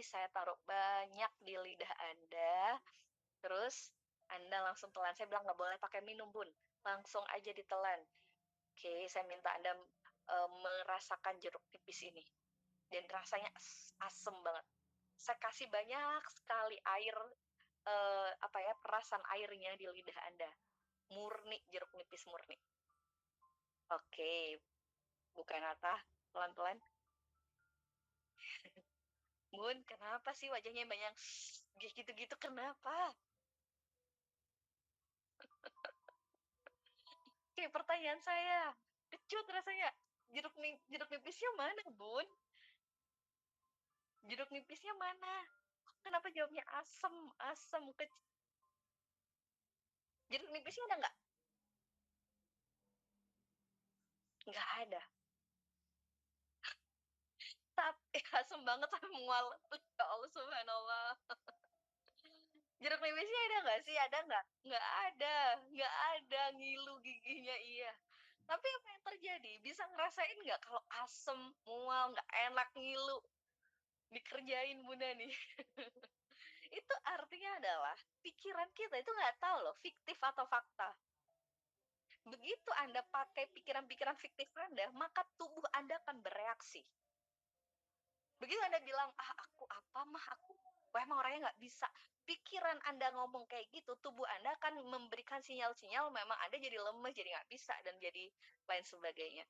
[SPEAKER 2] Saya taruh banyak di lidah Anda. Terus Anda langsung telan. Saya bilang nggak boleh pakai minum, Bun. Langsung aja ditelan. Oke, saya minta Anda merasakan jeruk nipis ini. Dan rasanya asem banget. Saya kasih banyak sekali air, perasan airnya di lidah Anda. Murni, jeruk nipis murni. Oke, buka mata pelan-pelan. Bun, kenapa sih wajahnya banyak gitu-gitu, kenapa? Kayak pertanyaan saya, kecut rasanya. Jeruk nipisnya mana, Bun? Jeruk nipisnya mana? Kenapa jawabnya asem, kecil? Jeruk nipisnya ada nggak? Nggak ada. Tapi asem banget sampai mual. Ya Allah, subhanallah. Jeruk nipisnya ada nggak sih? Ada nggak? Nggak ada. Nggak ada, ngilu giginya, iya. Tapi apa yang terjadi? Bisa ngerasain nggak kalau asem, mual, nggak enak, ngilu? Dikerjain Bunda nih. Itu artinya adalah pikiran kita itu nggak tahu loh fiktif atau fakta. Begitu Anda pakai pikiran-pikiran fiktif Anda, maka tubuh Anda akan bereaksi. Begitu Anda bilang, aku apa mah, aku emang orangnya nggak bisa. Pikiran Anda ngomong kayak gitu, tubuh Anda akan memberikan sinyal-sinyal memang Anda jadi lemes, jadi nggak bisa, dan jadi lain sebagainya.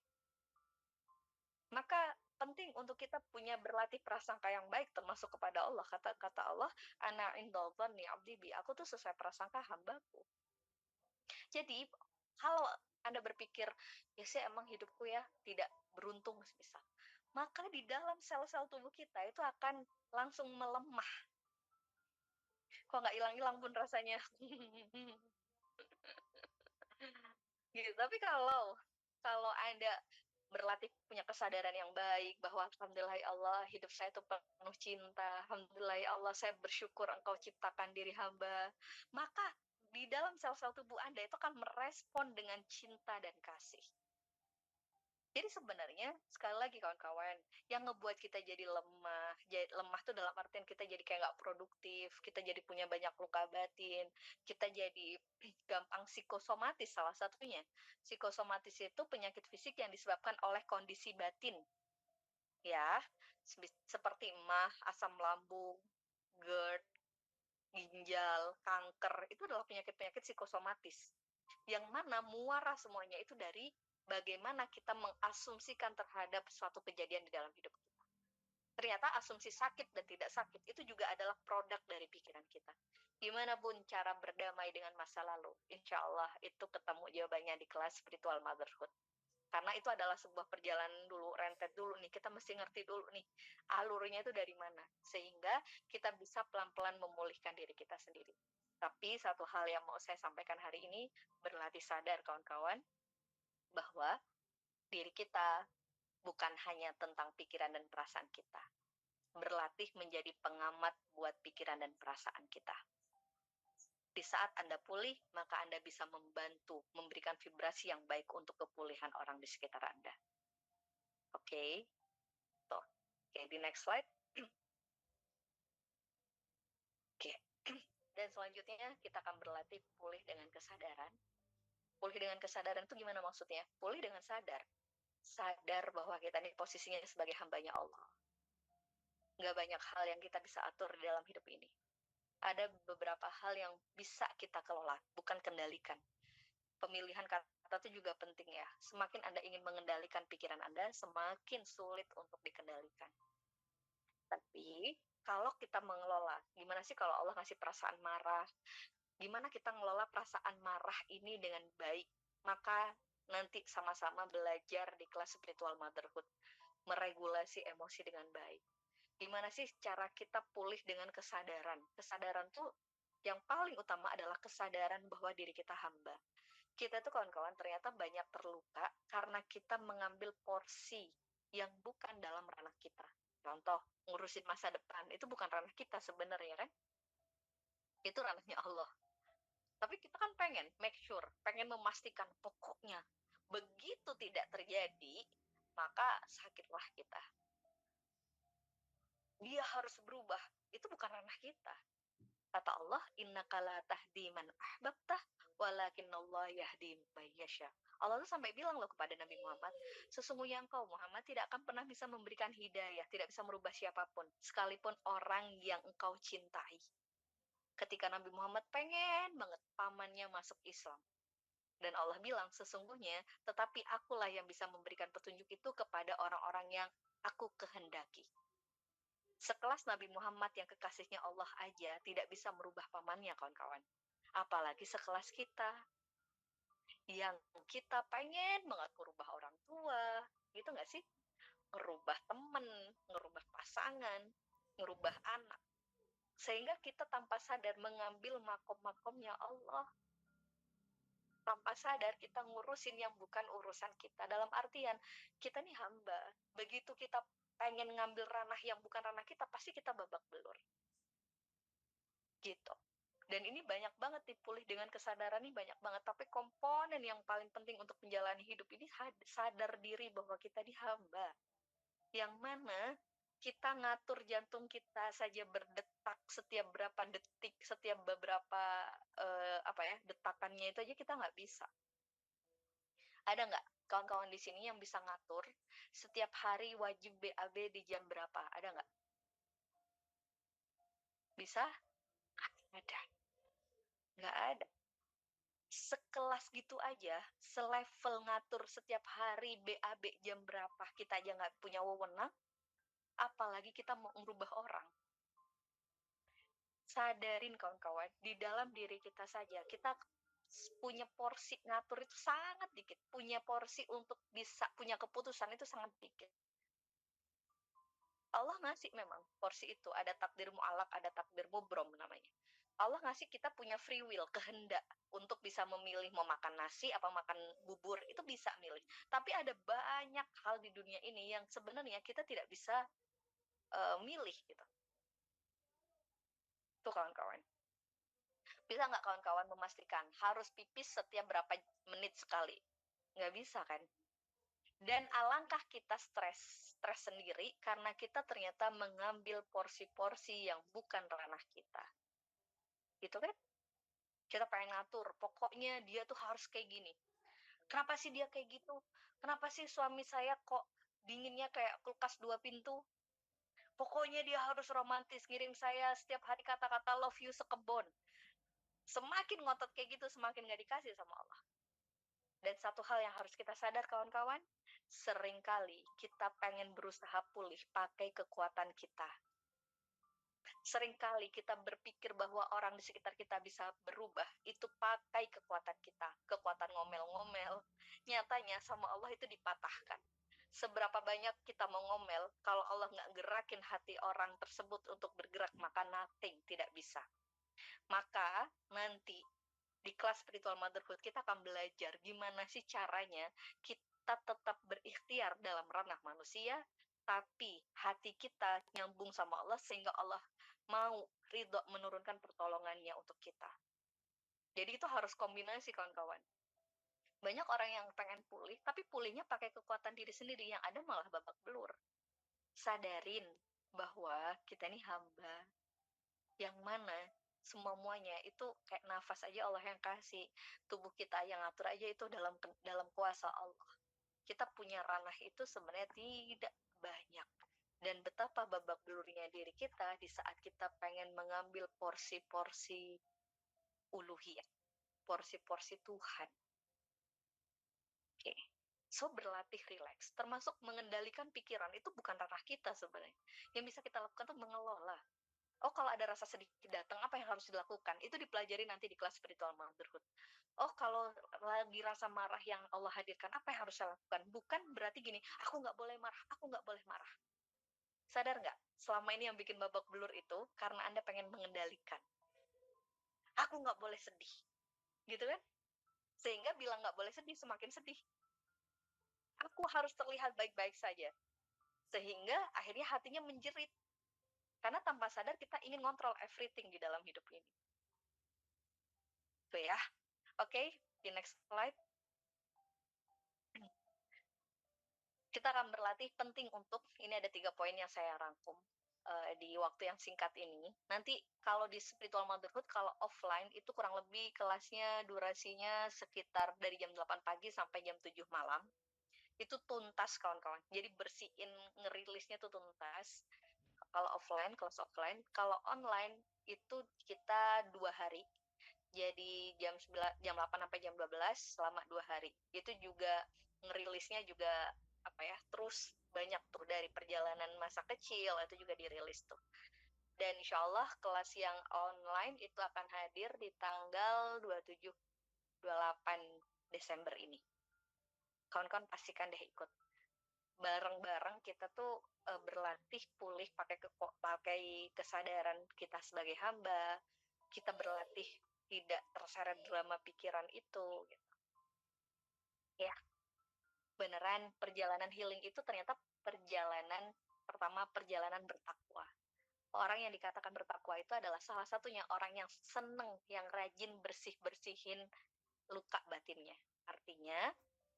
[SPEAKER 2] Maka penting untuk kita punya berlatih prasangka yang baik termasuk kepada Allah. Kata Allah, ana indal dhanni abdi bi, aku tuh sesuai prasangka hambaku. Jadi kalau Anda berpikir, ya sih emang hidupku ya tidak beruntung misal, maka di dalam sel-sel tubuh kita itu akan langsung melemah. Kok nggak hilang-hilang pun rasanya. Gitu. Tapi kalau Anda berlatih punya kesadaran yang baik bahwa alhamdulillah ya Allah, hidup saya itu penuh cinta, alhamdulillah ya Allah, saya bersyukur Engkau ciptakan diri hamba, maka di dalam sel-sel tubuh Anda itu akan merespon dengan cinta dan kasih. Jadi sebenarnya sekali lagi kawan-kawan, yang ngebuat kita jadi lemah tuh dalam artian kita jadi kayak nggak produktif, kita jadi punya banyak luka batin, kita jadi gampang psikosomatis salah satunya. Psikosomatis itu penyakit fisik yang disebabkan oleh kondisi batin. Ya, seperti emah, asam lambung, GERD, ginjal, kanker, itu adalah penyakit-penyakit psikosomatis. Yang mana muara semuanya itu dari bagaimana kita mengasumsikan terhadap suatu kejadian di dalam hidup kita. Ternyata asumsi sakit dan tidak sakit itu juga adalah produk dari pikiran kita. Gimana Bun cara berdamai dengan masa lalu? Insya Allah itu ketemu jawabannya di kelas spiritual motherhood. Karena itu adalah sebuah perjalanan dulu, rentet dulu nih, kita mesti ngerti dulu nih, alurnya itu dari mana, sehingga kita bisa pelan-pelan memulihkan diri kita sendiri. Tapi satu hal yang mau saya sampaikan hari ini, berlatih sadar kawan-kawan, bahwa diri kita bukan hanya tentang pikiran dan perasaan kita. Berlatih menjadi pengamat buat pikiran dan perasaan kita. Di saat Anda pulih, maka Anda bisa membantu, memberikan vibrasi yang baik untuk kepulihan orang di sekitar Anda. Oke. Tuh. Oke, di next slide. Oke. Dan selanjutnya kita akan berlatih pulih dengan kesadaran. Pulih dengan kesadaran itu gimana maksudnya? Pulih dengan sadar. Sadar bahwa kita ini posisinya sebagai hambanya Allah. Nggak banyak hal yang kita bisa atur di dalam hidup ini. Ada beberapa hal yang bisa kita kelola, bukan kendalikan. Pemilihan kata itu juga penting ya. Semakin Anda ingin mengendalikan pikiran Anda, semakin sulit untuk dikendalikan. Tapi kalau kita mengelola, gimana sih kalau Allah ngasih perasaan marah? Gimana kita ngelola perasaan marah ini dengan baik? Maka nanti sama-sama belajar di kelas spiritual motherhood, meregulasi emosi dengan baik. Gimana sih cara kita pulih dengan kesadaran? Kesadaran tuh yang paling utama adalah kesadaran bahwa diri kita hamba. Kita tuh kawan-kawan ternyata banyak terluka karena kita mengambil porsi yang bukan dalam ranah kita. Contoh, ngurusin masa depan, itu bukan ranah kita sebenarnya kan? Itu ranahnya Allah. Tapi kita kan pengen make sure, pengen memastikan pokoknya. Begitu tidak terjadi, maka sakitlah kita. Dia harus berubah. Itu bukan ranah kita. Kata Allah, innaka la tahdi man ahbabtah, walakinallah yahdi man yasha. Allah tuh sampai bilang loh kepada Nabi Muhammad, sesungguhnya engkau Muhammad tidak akan pernah bisa memberikan hidayah, tidak bisa merubah siapapun, sekalipun orang yang engkau cintai. Ketika Nabi Muhammad pengen banget pamannya masuk Islam, dan Allah bilang, sesungguhnya tetapi akulah yang bisa memberikan petunjuk itu kepada orang-orang yang aku kehendaki. Sekelas Nabi Muhammad yang kekasihnya Allah aja tidak bisa merubah pamannya, kawan-kawan. Apalagi sekelas kita, yang kita pengen banget merubah orang tua, gitu nggak sih? Ngerubah temen, ngerubah pasangan, ngerubah anak. Sehingga kita tanpa sadar mengambil makom-makomnya Allah. Tanpa sadar kita ngurusin yang bukan urusan kita. Dalam artian, kita nih hamba. Begitu kita pengen ngambil ranah yang bukan ranah kita, pasti kita babak belur. Gitu. Dan ini banyak banget dipulih dengan kesadaran ini banyak banget. Tapi komponen yang paling penting untuk menjalani hidup ini sadar diri bahwa kita di hamba. Yang mana kita ngatur jantung kita saja berdetak setiap berapa detik, setiap beberapa detakannya itu aja kita nggak bisa. Ada nggak kawan-kawan di sini yang bisa ngatur setiap hari wajib BAB di jam berapa? Ada nggak? Bisa? Ada. Nggak ada. Sekelas gitu aja, selevel ngatur setiap hari BAB jam berapa, kita aja nggak punya wewenang, apalagi kita mau merubah orang. Sadarin kawan-kawan, di dalam diri kita saja, kita punya porsi ngatur itu sangat dikit, punya porsi untuk bisa punya keputusan itu sangat dikit. Allah ngasih memang porsi itu, ada takdir mu'alak, ada takdir mubrom namanya. Allah ngasih kita punya free will, kehendak untuk bisa memilih mau makan nasi apa makan bubur, itu bisa milih. Tapi ada banyak hal di dunia ini yang sebenarnya kita tidak bisa milih gitu. Tuh kawan-kawan. Bisa nggak kawan-kawan memastikan harus pipis setiap berapa menit sekali? Nggak bisa kan? Dan alangkah kita stres sendiri karena kita ternyata mengambil porsi-porsi yang bukan ranah kita. Gitu kan? Kita pengen ngatur, pokoknya dia tuh harus kayak gini. Kenapa sih dia kayak gitu? Kenapa sih suami saya kok dinginnya kayak kulkas 2 pintu? Pokoknya dia harus romantis, ngirim saya setiap hari kata-kata love you sekebon. Semakin ngotot kayak gitu, semakin gak dikasih sama Allah. Dan satu hal yang harus kita sadar kawan-kawan, seringkali kita pengen berusaha pulih pakai kekuatan kita. Seringkali kita berpikir bahwa orang di sekitar kita bisa berubah, itu pakai kekuatan kita, kekuatan ngomel-ngomel. Nyatanya sama Allah itu dipatahkan. Seberapa banyak kita mau ngomel, kalau Allah nggak gerakin hati orang tersebut untuk bergerak, maka nothing, tidak bisa. Maka nanti di kelas spiritual motherhood kita akan belajar gimana sih caranya kita tetap berikhtiar dalam ranah manusia, tapi hati kita nyambung sama Allah sehingga Allah mau ridho menurunkan pertolongannya untuk kita. Jadi itu harus kombinasi kawan-kawan. Banyak orang yang pengen pulih, tapi pulihnya pakai kekuatan diri sendiri, yang ada malah babak belur. Sadarin bahwa kita ini hamba, yang mana semuanya itu kayak nafas aja Allah yang kasih, tubuh kita yang ngatur aja itu dalam kuasa Allah. Kita punya ranah itu sebenarnya tidak banyak, dan betapa babak belurnya diri kita di saat kita pengen mengambil porsi-porsi uluhiyah, porsi-porsi Tuhan. Oke. So, berlatih rileks, termasuk mengendalikan pikiran, itu bukan ranah kita sebenarnya. Yang bisa kita lakukan tuh mengelola. Oh, kalau ada rasa sedih datang, apa yang harus dilakukan? Itu dipelajari nanti di kelas spiritual motherhood. Oh, kalau lagi rasa marah yang Allah hadirkan, apa yang harus saya lakukan? Bukan berarti gini, aku nggak boleh marah, aku nggak boleh marah. Sadar nggak? Selama ini yang bikin babak belur itu karena Anda pengen mengendalikan. Aku nggak boleh sedih. Gitu kan? Sehingga bilang nggak boleh sedih, semakin sedih. Aku harus terlihat baik-baik saja. Sehingga akhirnya hatinya menjerit. Karena tanpa sadar kita ingin ngontrol everything di dalam hidup ini. Tuh ya. Oke, di next slide. Kita akan berlatih penting untuk, ini ada 3 poin yang saya rangkum di waktu yang singkat ini. Nanti kalau di spiritual motherhood, kalau offline itu kurang lebih kelasnya durasinya sekitar dari jam 8 pagi sampai jam 7 malam. Itu tuntas kawan-kawan. Jadi bersihin, ngerilisnya tuh tuntas. Kalau offline, kelas offline. Kalau online itu kita 2 hari. Jadi jam 8 sampai jam 12 selama 2 hari. Itu juga ngerilisnya juga apa ya, terus banyak tuh dari perjalanan masa kecil itu juga dirilis tuh. Dan insya Allah kelas yang online itu akan hadir di tanggal 27 28 Desember ini. Kawan-kawan pastikan deh ikut. Bareng-bareng kita tuh berlatih pulih pakai kesadaran kita sebagai hamba. Kita berlatih tidak terseret drama pikiran itu gitu. Ya, beneran perjalanan healing itu ternyata perjalanan bertakwa. Orang yang dikatakan bertakwa itu adalah salah satunya orang yang seneng, yang rajin bersih-bersihin luka batinnya. Artinya,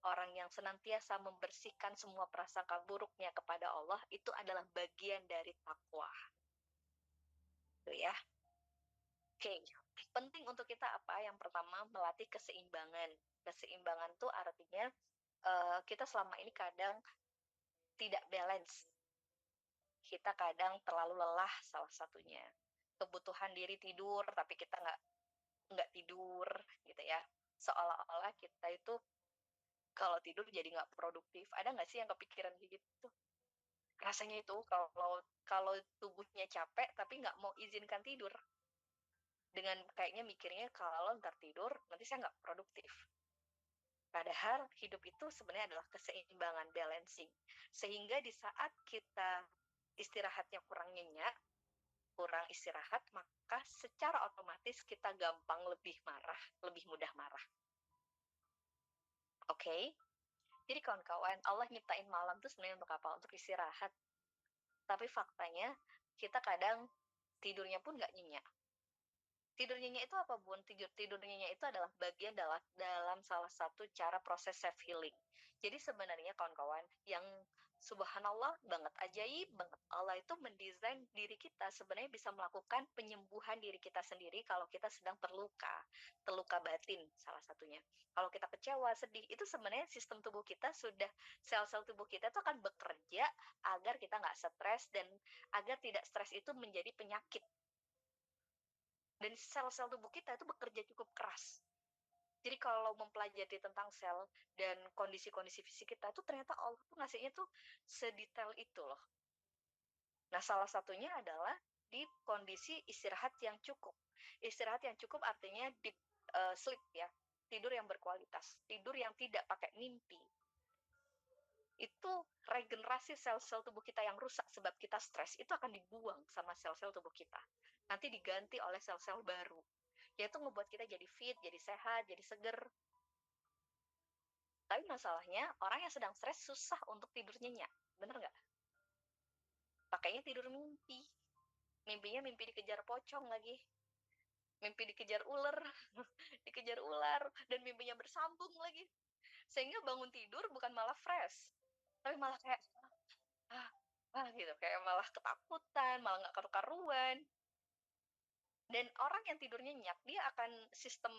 [SPEAKER 2] orang yang senantiasa membersihkan semua prasangka buruknya kepada Allah itu adalah bagian dari takwa. Tuh ya. Oke, penting untuk kita apa? Yang pertama, melatih keseimbangan. Keseimbangan tuh artinya kita selama ini kadang tidak balance. Kita kadang terlalu lelah salah satunya. Kebutuhan diri tidur, tapi kita nggak tidur gitu ya. Seolah-olah kita itu kalau tidur jadi nggak produktif. Ada nggak sih yang kepikiran gitu? Rasanya itu kalau tubuhnya capek tapi nggak mau izinkan tidur. Dengan kayaknya mikirnya kalau ntar tidur nanti saya nggak produktif. Padahal hidup itu sebenarnya adalah keseimbangan, balancing. Sehingga di saat kita istirahatnya kurang nyenyak, kurang istirahat, maka secara otomatis kita gampang lebih marah, lebih mudah marah. Oke? Jadi kawan-kawan, Allah nyiptain malam itu sebenarnya untuk apa? Untuk istirahat. Tapi faktanya, kita kadang tidurnya pun nggak nyenyak. Tidur nyenyak itu apa, Bun? Tidur nyenyak itu adalah bagian dalam salah satu cara proses self-healing. Jadi sebenarnya kawan-kawan, yang subhanallah banget, ajaib banget, Allah itu mendesain diri kita sebenarnya bisa melakukan penyembuhan diri kita sendiri kalau kita sedang terluka batin salah satunya. Kalau kita kecewa, sedih, itu sebenarnya sistem tubuh kita sudah, sel-sel tubuh kita itu akan bekerja agar kita nggak stres dan agar tidak stres itu menjadi penyakit. Dan sel-sel tubuh kita itu bekerja cukup keras. Jadi kalau mempelajari tentang sel dan kondisi-kondisi fisik kita itu ternyata Allah tuh ngasihnya tuh sedetail itu loh. Nah, salah satunya adalah di kondisi istirahat yang cukup. Istirahat yang cukup artinya deep sleep ya, tidur yang berkualitas, tidur yang tidak pakai mimpi. Itu regenerasi sel-sel tubuh kita yang rusak sebab kita stres, itu akan dibuang sama sel-sel tubuh kita. Nanti diganti oleh sel-sel baru. Yaitu ngebuat kita jadi fit, jadi sehat, jadi seger. Tapi masalahnya, orang yang sedang stres susah untuk tidur nyenyak. Bener nggak? Pakainya tidur mimpi. Mimpinya mimpi dikejar pocong lagi. Mimpi dikejar ular. Dikejar ular. Dan mimpinya bersambung lagi. Sehingga bangun tidur bukan malah fresh. Tapi malah kayak, gitu. Kayak malah ketakutan, malah nggak karu-karuan. Dan orang yang tidur nyenyak, dia akan sistem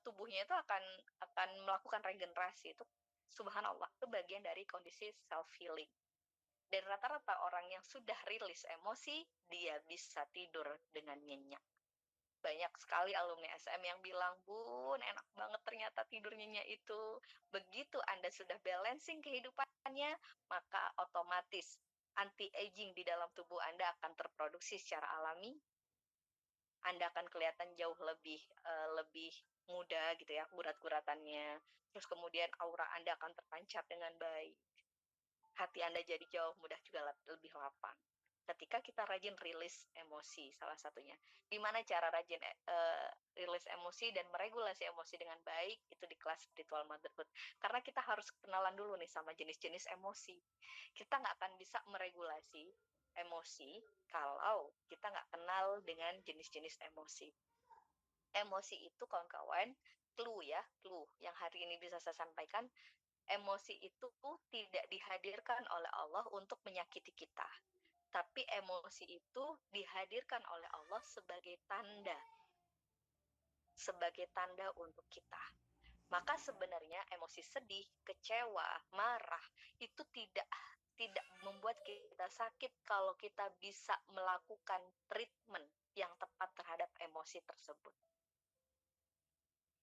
[SPEAKER 2] tubuhnya itu akan melakukan regenerasi itu. Subhanallah, itu bagian dari kondisi self healing. Dan rata-rata orang yang sudah rilis emosi, dia bisa tidur dengan nyenyak. Banyak sekali alumni SM yang bilang, "Bun, enak banget ternyata tidur nyenyak itu." Begitu Anda sudah balancing kehidupannya, maka otomatis anti-aging di dalam tubuh Anda akan terproduksi secara alami. Anda akan kelihatan jauh lebih muda gitu ya, urat-uratannya. Terus kemudian aura Anda akan terpancar dengan baik. Hati Anda jadi jauh mudah juga lebih lapang. Ketika kita rajin rilis emosi, salah satunya. Gimana cara rajin rilis emosi dan meregulasi emosi dengan baik, itu di kelas Spiritual Motherhood. Karena kita harus kenalan dulu nih sama jenis-jenis emosi. Kita nggak akan bisa meregulasi emosi kalau kita nggak kenal dengan jenis-jenis emosi. Emosi itu kawan-kawan, clue yang hari ini bisa saya sampaikan, emosi itu tidak dihadirkan oleh Allah untuk menyakiti kita. Tapi emosi itu dihadirkan oleh Allah sebagai tanda untuk kita. Maka sebenarnya emosi sedih, kecewa, marah itu tidak membuat kita sakit kalau kita bisa melakukan treatment yang tepat terhadap emosi tersebut.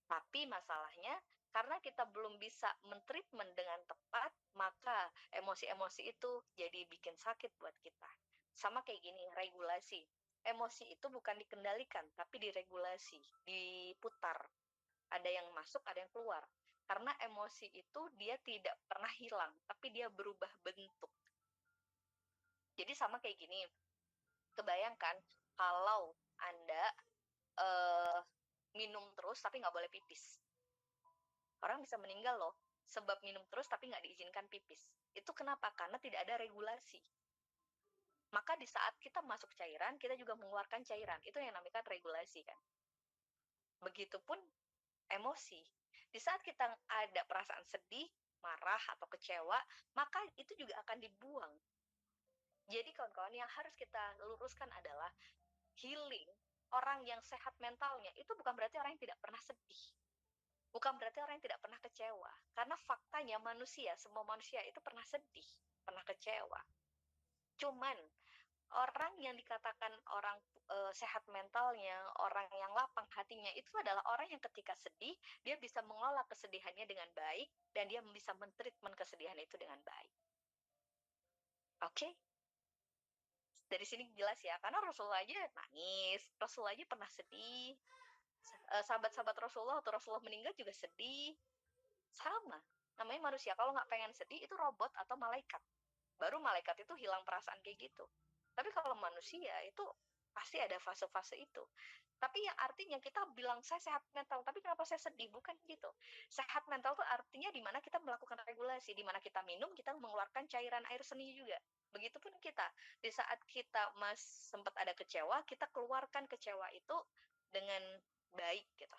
[SPEAKER 2] Tapi masalahnya karena kita belum bisa mentreatment dengan tepat, maka emosi-emosi itu jadi bikin sakit buat kita. Sama kayak gini, regulasi. Emosi itu bukan dikendalikan, tapi diregulasi, diputar. Ada yang masuk, ada yang keluar. Karena emosi itu dia tidak pernah hilang, tapi dia berubah bentuk. Jadi sama kayak gini, kebayangkan kalau Anda minum terus tapi nggak boleh pipis. Orang bisa meninggal loh, sebab minum terus tapi nggak diizinkan pipis. Itu kenapa? Karena tidak ada regulasi. Maka di saat kita masuk cairan, kita juga mengeluarkan cairan. Itu yang namanya regulasi kan. Begitupun emosi. Di saat kita ada perasaan sedih, marah, atau kecewa, maka itu juga akan dibuang. Jadi kawan-kawan, yang harus kita luruskan adalah healing. Orang yang sehat mentalnya, itu bukan berarti orang yang tidak pernah sedih. Bukan berarti orang yang tidak pernah kecewa. Karena faktanya manusia, semua manusia itu pernah sedih, pernah kecewa. Cuman orang yang dikatakan orang sehat mentalnya, orang yang lapang hatinya, itu adalah orang yang ketika sedih, dia bisa mengolah kesedihannya dengan baik, dan dia bisa mentreatment kesedihan itu dengan baik. Oke? Dari sini jelas ya, karena Rasulullah aja nangis, Rasulullah aja pernah sedih, sahabat-sahabat Rasulullah atau Rasulullah meninggal juga sedih. Sama, namanya manusia. Kalau nggak pengen sedih, itu robot atau malaikat. Baru malaikat itu hilang perasaan kayak gitu. Tapi kalau manusia itu pasti ada fase-fase itu. Tapi yang artinya kita bilang saya sehat mental, tapi kenapa saya sedih? Bukan gitu. Sehat mental itu artinya di mana kita melakukan regulasi, di mana kita minum, kita mengeluarkan cairan air seni juga. Begitupun kita, di saat kita sempat ada kecewa, kita keluarkan kecewa itu dengan baik gitu.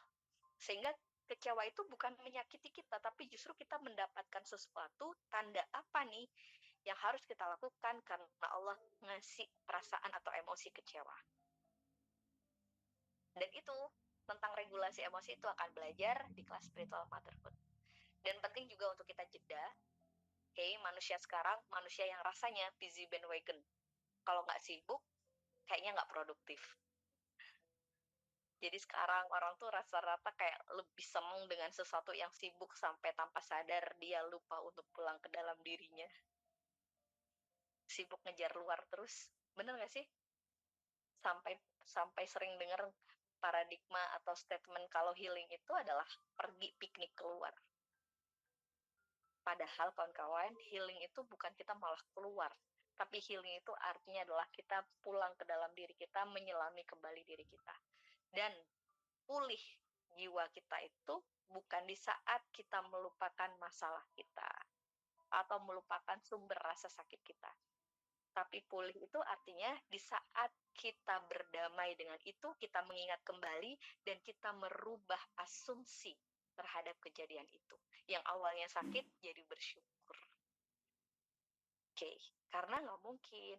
[SPEAKER 2] Sehingga kecewa itu bukan menyakiti kita, tapi justru kita mendapatkan sesuatu, tanda apa nih yang harus kita lakukan karena Allah ngasih perasaan atau emosi kecewa. Dan itu tentang regulasi emosi itu akan belajar di kelas Spiritual Motherhood. Dan penting juga untuk kita jeda, manusia sekarang, manusia yang rasanya busy bandwagon. Kalau nggak sibuk, kayaknya nggak produktif. Jadi sekarang orang tuh rata-rata kayak lebih seneng dengan sesuatu yang sibuk sampai tanpa sadar dia lupa untuk pulang ke dalam dirinya. Sibuk ngejar luar terus. Bener gak sih? Sampai sering dengar paradigma atau statement kalau healing itu adalah pergi piknik keluar. Padahal kawan-kawan, healing itu bukan kita malah keluar. Tapi healing itu artinya adalah kita pulang ke dalam diri kita, menyelami kembali diri kita. Dan pulih jiwa kita itu bukan di saat kita melupakan masalah kita atau melupakan sumber rasa sakit kita. Tapi pulih itu artinya di saat kita berdamai dengan itu, kita mengingat kembali dan kita merubah asumsi terhadap kejadian itu. Yang awalnya sakit jadi bersyukur. Oke, karena nggak mungkin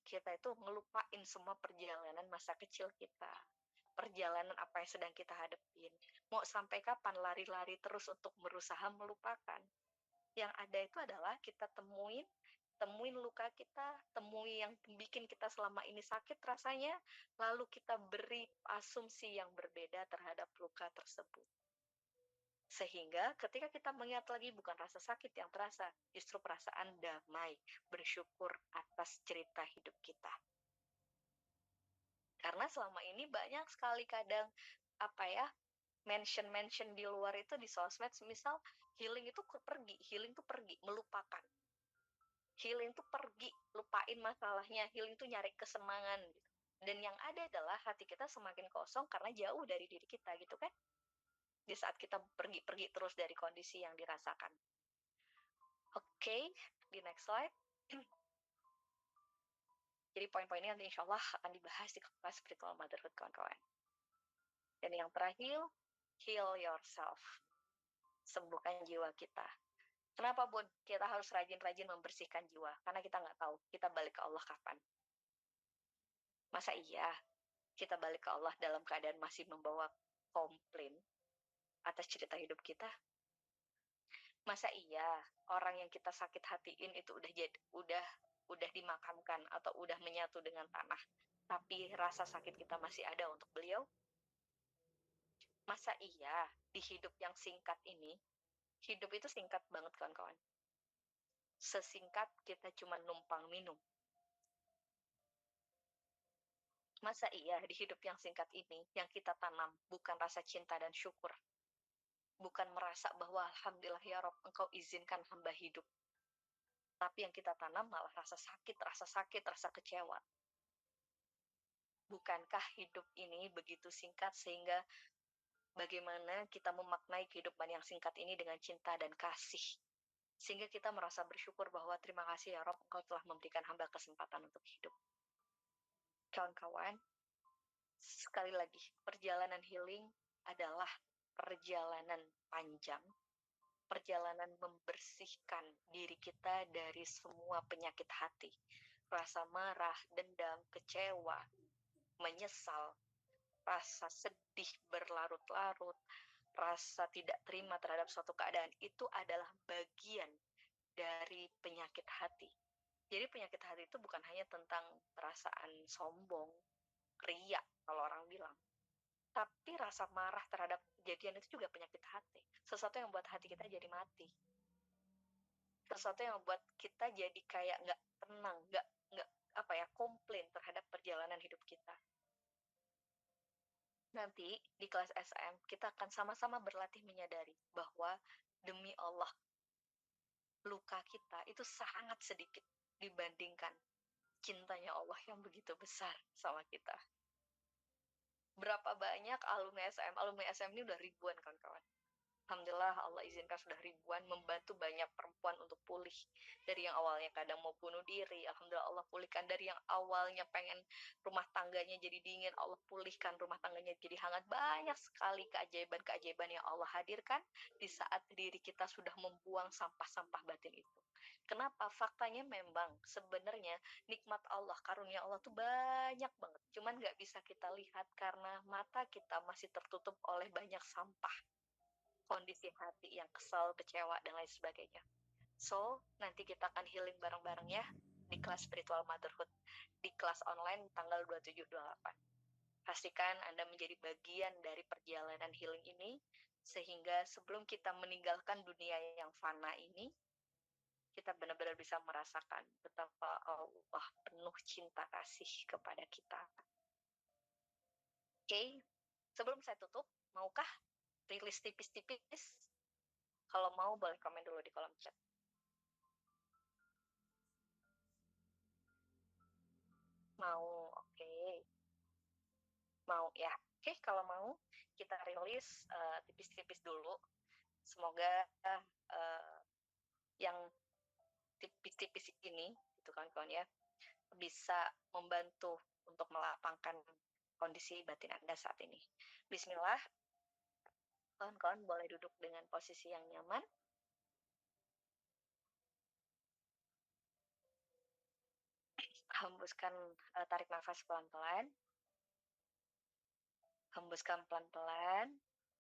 [SPEAKER 2] kita itu ngelupain semua perjalanan masa kecil kita. Perjalanan apa yang sedang kita hadapin. Mau sampai kapan lari-lari terus untuk berusaha melupakan. Yang ada itu adalah kita temuin temuin luka kita, temui yang bikin kita selama ini sakit rasanya, lalu kita beri asumsi yang berbeda terhadap luka tersebut. Sehingga ketika kita mengingat lagi bukan rasa sakit yang terasa, justru perasaan damai, bersyukur atas cerita hidup kita. Karena selama ini banyak sekali kadang mention di luar itu di sosmed, misal healing itu pergi, melupakan. Healing itu pergi, lupain masalahnya, healing itu nyari kesenangan gitu. Dan yang ada adalah hati kita semakin kosong karena jauh dari diri kita gitu kan. Di saat kita pergi-pergi terus dari kondisi yang dirasakan. Oke, di next slide. Jadi poin-poin ini nanti insya Allah akan dibahas di kelas Spiritual Motherhood, kawan-kawan. Dan yang terakhir, heal yourself. Sembuhkan jiwa kita. Kenapa, Bun? Kita harus rajin-rajin membersihkan jiwa. Karena kita nggak tahu kita balik ke Allah kapan. Masa iya kita balik ke Allah dalam keadaan masih membawa komplain atas cerita hidup kita? Masa iya orang yang kita sakit hatiin itu udah dimakamkan atau udah menyatu dengan tanah, tapi rasa sakit kita masih ada untuk beliau? Masa iya di hidup yang singkat ini, hidup itu singkat banget kawan-kawan. Sesingkat kita cuma numpang minum. Masa iya di hidup yang singkat ini yang kita tanam bukan rasa cinta dan syukur, bukan merasa bahwa alhamdulillah ya Rob engkau izinkan hamba hidup, tapi yang kita tanam malah rasa sakit, rasa kecewa. Bukankah hidup ini begitu singkat sehingga bagaimana kita memaknai kehidupan yang singkat ini dengan cinta dan kasih, sehingga kita merasa bersyukur bahwa terima kasih ya Rob engkau telah memberikan hamba kesempatan untuk hidup. Kawan-kawan, sekali lagi, perjalanan healing adalah perjalanan panjang, perjalanan membersihkan diri kita dari semua penyakit hati, rasa marah, dendam, kecewa, menyesal, rasa sedih berlarut-larut, rasa tidak terima terhadap suatu keadaan, itu adalah bagian dari penyakit hati. Jadi penyakit hati itu bukan hanya tentang perasaan sombong, riak kalau orang bilang, tapi rasa marah terhadap kejadian itu juga penyakit hati. Sesuatu yang membuat hati kita jadi mati. Sesuatu yang membuat kita jadi kayak nggak tenang, nggak komplain terhadap perjalanan hidup kita. Nanti di kelas SM kita akan sama-sama berlatih menyadari bahwa demi Allah luka kita itu sangat sedikit dibandingkan cintanya Allah yang begitu besar sama kita. Berapa banyak alumni SM ini udah ribuan kawan-kawan. Alhamdulillah Allah izinkan sudah ribuan membantu banyak perempuan untuk pulih dari yang awalnya kadang mau bunuh diri. Alhamdulillah Allah pulihkan dari yang awalnya pengen rumah tangganya jadi dingin, Allah pulihkan rumah tangganya jadi hangat. Banyak sekali keajaiban-keajaiban yang Allah hadirkan di saat diri kita sudah membuang sampah-sampah batin itu. Kenapa? Faktanya memang sebenarnya nikmat Allah, karunia Allah tuh banyak banget. Cuman nggak bisa kita lihat karena mata kita masih tertutup oleh banyak sampah. Kondisi hati yang kesal, kecewa, dan lain sebagainya. So, nanti kita akan healing bareng-bareng ya di kelas Spiritual Motherhood, di kelas online tanggal 27-28. Pastikan Anda menjadi bagian dari perjalanan healing ini, sehingga sebelum kita meninggalkan dunia yang fana ini, kita benar-benar bisa merasakan betapa Allah penuh cinta kasih kepada kita. Oke, sebelum saya tutup, maukah rilis tipis-tipis? Kalau mau boleh komen dulu di kolom chat. Mau, oke. Mau ya. Oke, kalau mau kita rilis tipis-tipis dulu. Semoga yang tipis-tipis ini, gitu kan kawan ya, bisa membantu untuk melapangkan kondisi batin Anda saat ini. Bismillah. Kawan-kawan boleh duduk dengan posisi yang nyaman. Hembuskan, tarik nafas pelan-pelan. Hembuskan pelan-pelan,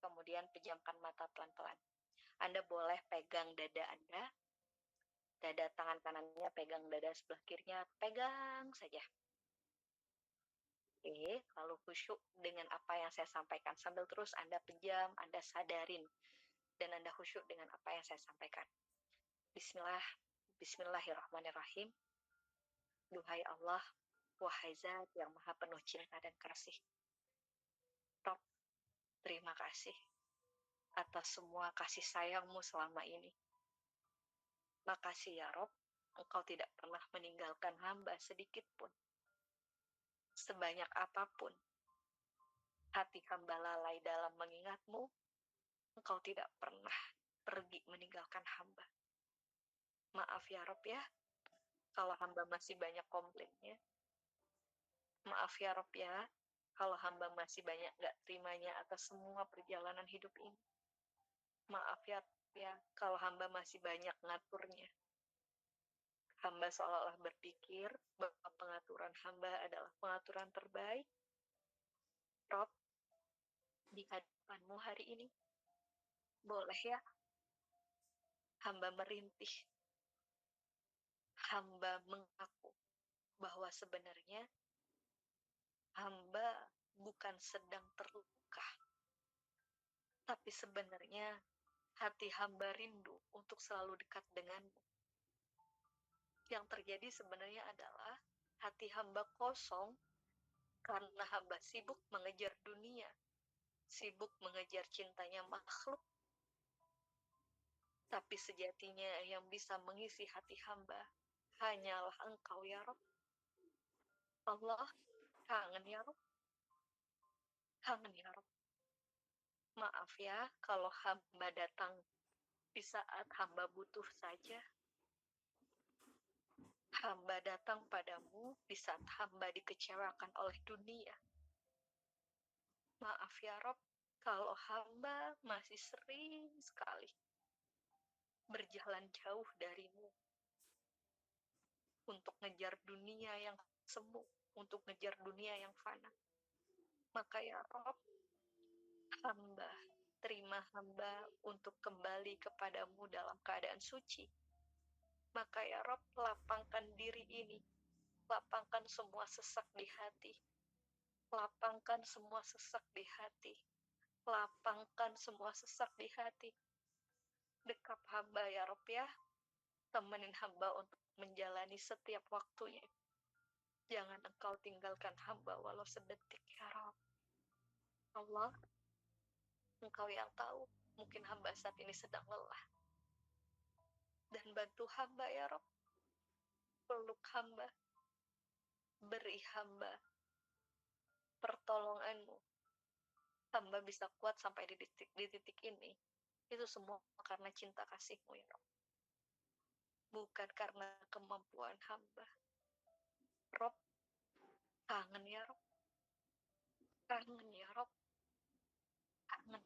[SPEAKER 2] kemudian pejamkan mata pelan-pelan. Anda boleh pegang dada Anda, Dada tangan kanannya pegang dada sebelah kirinya, pegang saja. Oke, lalu khusyuk dengan apa yang saya sampaikan. Sambil terus Anda pejam, Anda sadarin, dan Anda khusyuk dengan apa yang saya sampaikan. Bismillahirrahmanirrahim. Duhai Allah, wahai Zat yang maha penuh cinta dan kasih. Rob, terima kasih atas semua kasih sayangmu selama ini. Makasih ya Rob, Engkau tidak pernah meninggalkan hamba sedikit pun. Sebanyak apapun hati hamba lalai dalam mengingatmu, Engkau tidak pernah pergi meninggalkan hamba. Maaf ya Rob ya, kalau hamba masih banyak komplainnya. Maaf ya Rob ya, kalau hamba masih banyak gak terimanya atas semua perjalanan hidup ini. Maaf ya Rob ya, kalau hamba masih banyak ngaturnya. Hamba seolah-olah berpikir bahwa pengaturan hamba adalah pengaturan terbaik. Rob, di hadapanmu hari ini, boleh ya hamba merintih, hamba mengaku bahwa sebenarnya hamba bukan sedang terluka, tapi sebenarnya hati hamba rindu untuk selalu dekat denganmu. Yang terjadi sebenarnya adalah hati hamba kosong karena hamba sibuk mengejar dunia, sibuk mengejar cintanya makhluk. Tapi sejatinya yang bisa mengisi hati hamba hanyalah Engkau ya Rob. Allah, kangen ya Rob. Kangen ya Rob. Maaf ya kalau hamba datang di saat hamba butuh saja. Hamba datang padamu di saat hamba dikecewakan oleh dunia. Maaf ya Rob, kalau hamba masih sering sekali berjalan jauh darimu untuk ngejar dunia yang semu, untuk ngejar dunia yang fana. Maka ya Rob, hamba, terima hamba untuk kembali kepadamu dalam keadaan suci. Maka ya Rob, lapangkan diri ini, lapangkan semua sesak di hati, lapangkan semua sesak di hati, lapangkan semua sesak di hati. Dekap hamba ya Rob ya, temenin hamba untuk menjalani setiap waktunya. Jangan Engkau tinggalkan hamba walau sedetik ya Rob. Allah, Engkau yang tahu, mungkin hamba saat ini sedang lelah. Dan bantu hamba ya Rob, peluk hamba, beri hamba pertolonganmu. Hamba bisa kuat sampai di titik ini. Itu semua karena cinta kasihmu ya Rob. Bukan karena kemampuan hamba. Rob, kangen ya Rob. Kangen ya Rob. Kangen.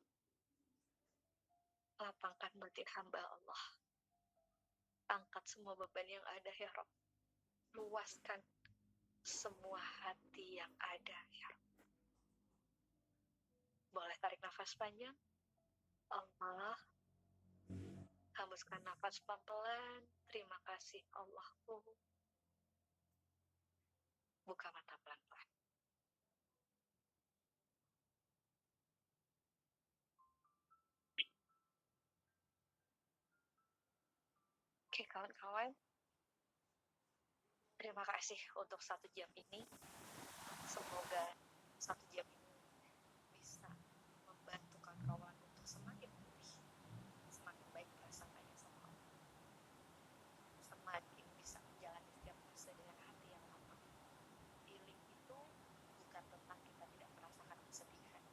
[SPEAKER 2] Lapangkan batin hamba Allah. Angkat semua beban yang ada ya Rob. Luaskan semua hati yang ada ya Rob. Boleh tarik nafas panjang. Allah, hembuskan nafas pelan-pelan. Terima kasih Allahku. Buka mata pelan-pelan. Oke kawan-kawan, terima kasih untuk 1 jam ini. Semoga 1 jam ini bisa membantu kawan-kawan untuk semakin pulih, semakin baik perasaannya sama Allah, semakin bisa menjalani setiap fase dengan hati yang lapang. Healing itu bukan tentang kita tidak merasakan kesedihan.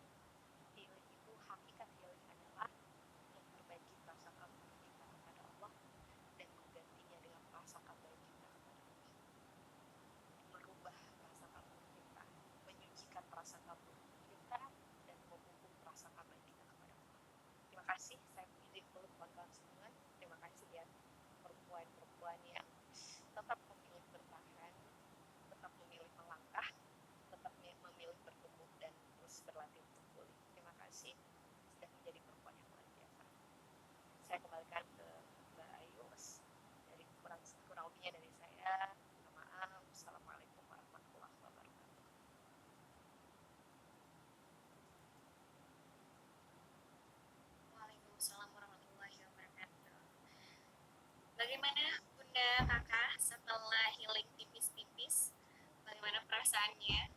[SPEAKER 2] Healing itu, hakikat healing adalah memperbaiki perasaan buruk kita kepada Allah dan menggantinya dengan perasaan baik kita kepada Allah. Merubah perasaan buruk kita, menyucikan perasaan buruk
[SPEAKER 1] gimana Bunda Kakak setelah healing tipis-tipis? Bagaimana perasaannya?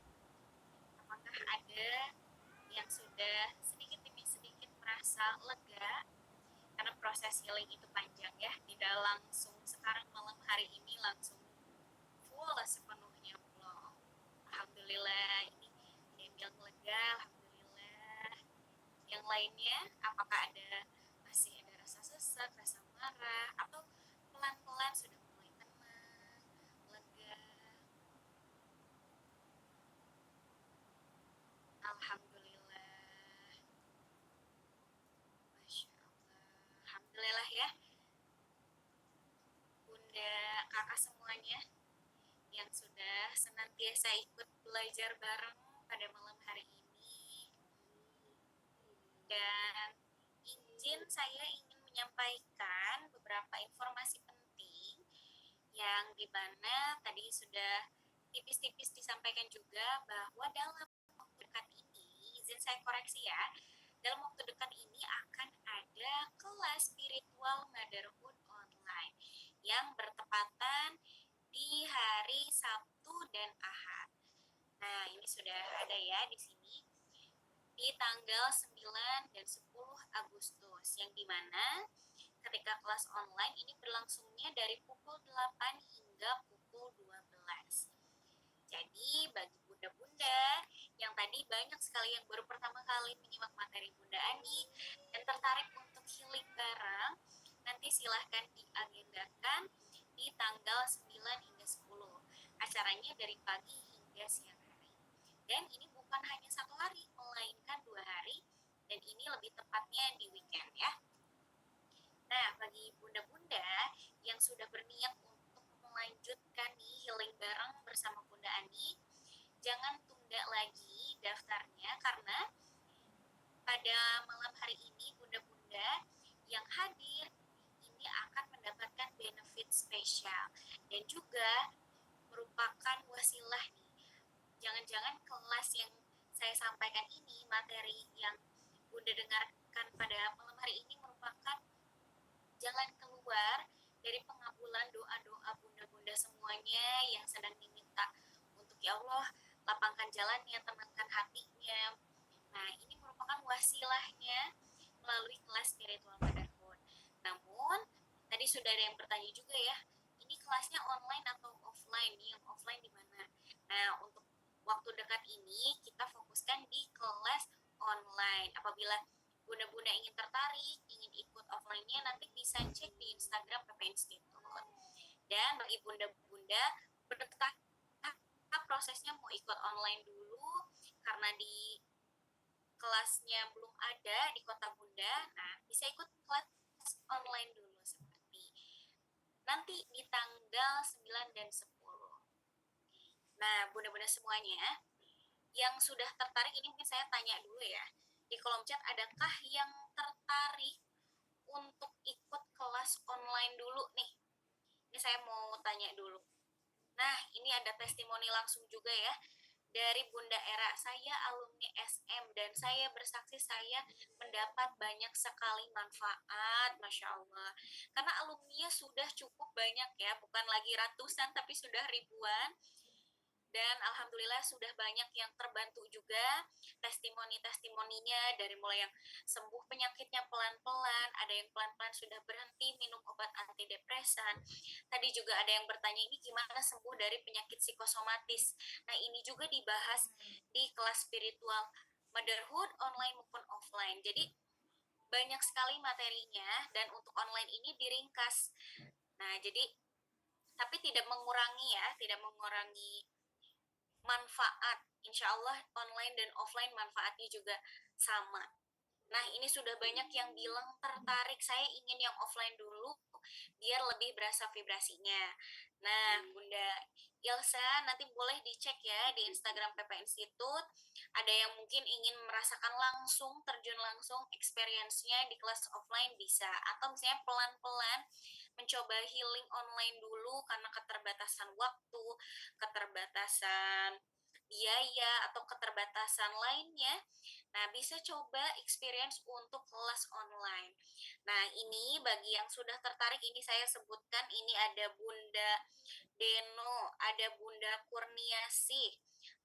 [SPEAKER 1] Apakah ada yang sudah sedikit demi sedikit merasa lega? Karena proses healing itu panjang ya, tidak langsung sekarang malam hari ini langsung full sepenuhnya belum. Alhamdulillah ini ada yang bilang lega, alhamdulillah. Yang lainnya, apakah masih ada rasa sesak, rasa marah, atau pelan-pelan sudah mulai tenang, lega? Alhamdulillah, masya Allah, alhamdulillah ya, Bunda, kakak semuanya yang sudah senantiasa ikut belajar bareng pada malam hari ini. Dan saya ingin menyampaikan beberapa informasi penting yang dimana tadi sudah tipis-tipis disampaikan juga bahwa dalam waktu dekat ini, izin saya koreksi ya, dalam waktu dekat ini akan ada kelas spiritual motherhood online yang bertepatan di hari Sabtu dan Ahad. Nah, ini sudah ada ya di sini di tanggal 9 dan 10 Agustus yang dimana ketika kelas online ini berlangsungnya dari pukul 8 hingga pukul 12. Jadi bagi bunda-bunda yang tadi banyak sekali yang baru pertama kali menyimak materi Bunda Ani dan tertarik untuk healing bareng, nanti silahkan diagendakan di tanggal 9 hingga 10. Acaranya dari pagi hingga siang hari. Dan ini bukan hanya satu hari, melainkan 2 hari, dan ini lebih tepatnya di weekend ya. Nah, bagi bunda-bunda yang sudah berniat untuk melanjutkan nih healing bareng bersama Bunda Ani, jangan tunda lagi daftarnya karena pada malam hari ini bunda-bunda yang hadir ini akan mendapatkan benefit spesial dan juga merupakan wasilah nih. Jangan-jangan kelas yang saya sampaikan ini, materi yang Bunda dengarkan pada malam hari ini merupakan jalan keluar dari pengabulan doa-doa bunda-bunda semuanya yang sedang diminta untuk ya Allah lapangkan jalannya, tenangkan hatinya. Nah, ini merupakan wasilahnya melalui kelas spiritual motherhood. Namun, tadi sudah ada yang bertanya juga ya, ini kelasnya online atau offline? Yang offline di mana? Nah, untuk waktu dekat ini kita fokuskan di kelas online. Apabila bunda-bunda ingin tertarik, ingin ikut offline-nya, nanti bisa cek di Instagram PP Institute. Dan bagi bunda-bunda bertahap prosesnya mau ikut online dulu karena di kelasnya belum ada di kota Bunda, nah bisa ikut kelas online dulu seperti nanti di tanggal 9 dan 10. Nah, bunda-bunda semuanya yang sudah tertarik ini mungkin saya tanya dulu ya. Di kolom chat adakah yang tertarik untuk ikut kelas online dulu nih? Ini saya mau tanya dulu. Nah, ini ada testimoni langsung juga ya dari Bunda Era. Saya alumni SM dan saya bersaksi saya mendapat banyak sekali manfaat, Masya Allah. Karena alumninya sudah cukup banyak ya, bukan lagi ratusan tapi sudah ribuan. Dan alhamdulillah sudah banyak yang terbantu juga testimoni-testimoninya dari mulai yang sembuh penyakitnya pelan-pelan, ada yang pelan-pelan sudah berhenti minum obat antidepresan. Tadi juga ada yang bertanya ini gimana sembuh dari penyakit psikosomatis. Nah, ini juga dibahas di kelas spiritual motherhood online maupun offline. Jadi banyak sekali materinya dan untuk online ini diringkas. Nah, jadi tapi tidak mengurangi ya, tidak mengurangi manfaat. Insya Allah online dan offline manfaatnya juga sama. Nah, ini sudah banyak yang bilang tertarik, saya ingin yang offline dulu biar lebih berasa vibrasinya. Nah, Bunda Ilsa nanti boleh dicek ya di Instagram PP Institute. Ada yang mungkin ingin merasakan langsung, terjun langsung experience-nya di kelas offline bisa. Atau misalnya pelan-pelan mencoba healing online dulu karena keterbatasan waktu, keterbatasan biaya atau keterbatasan lainnya, nah bisa coba experience untuk kelas online. Nah, ini bagi yang sudah tertarik, ini saya sebutkan, ini ada Bunda Deno, ada Bunda Kurniasih,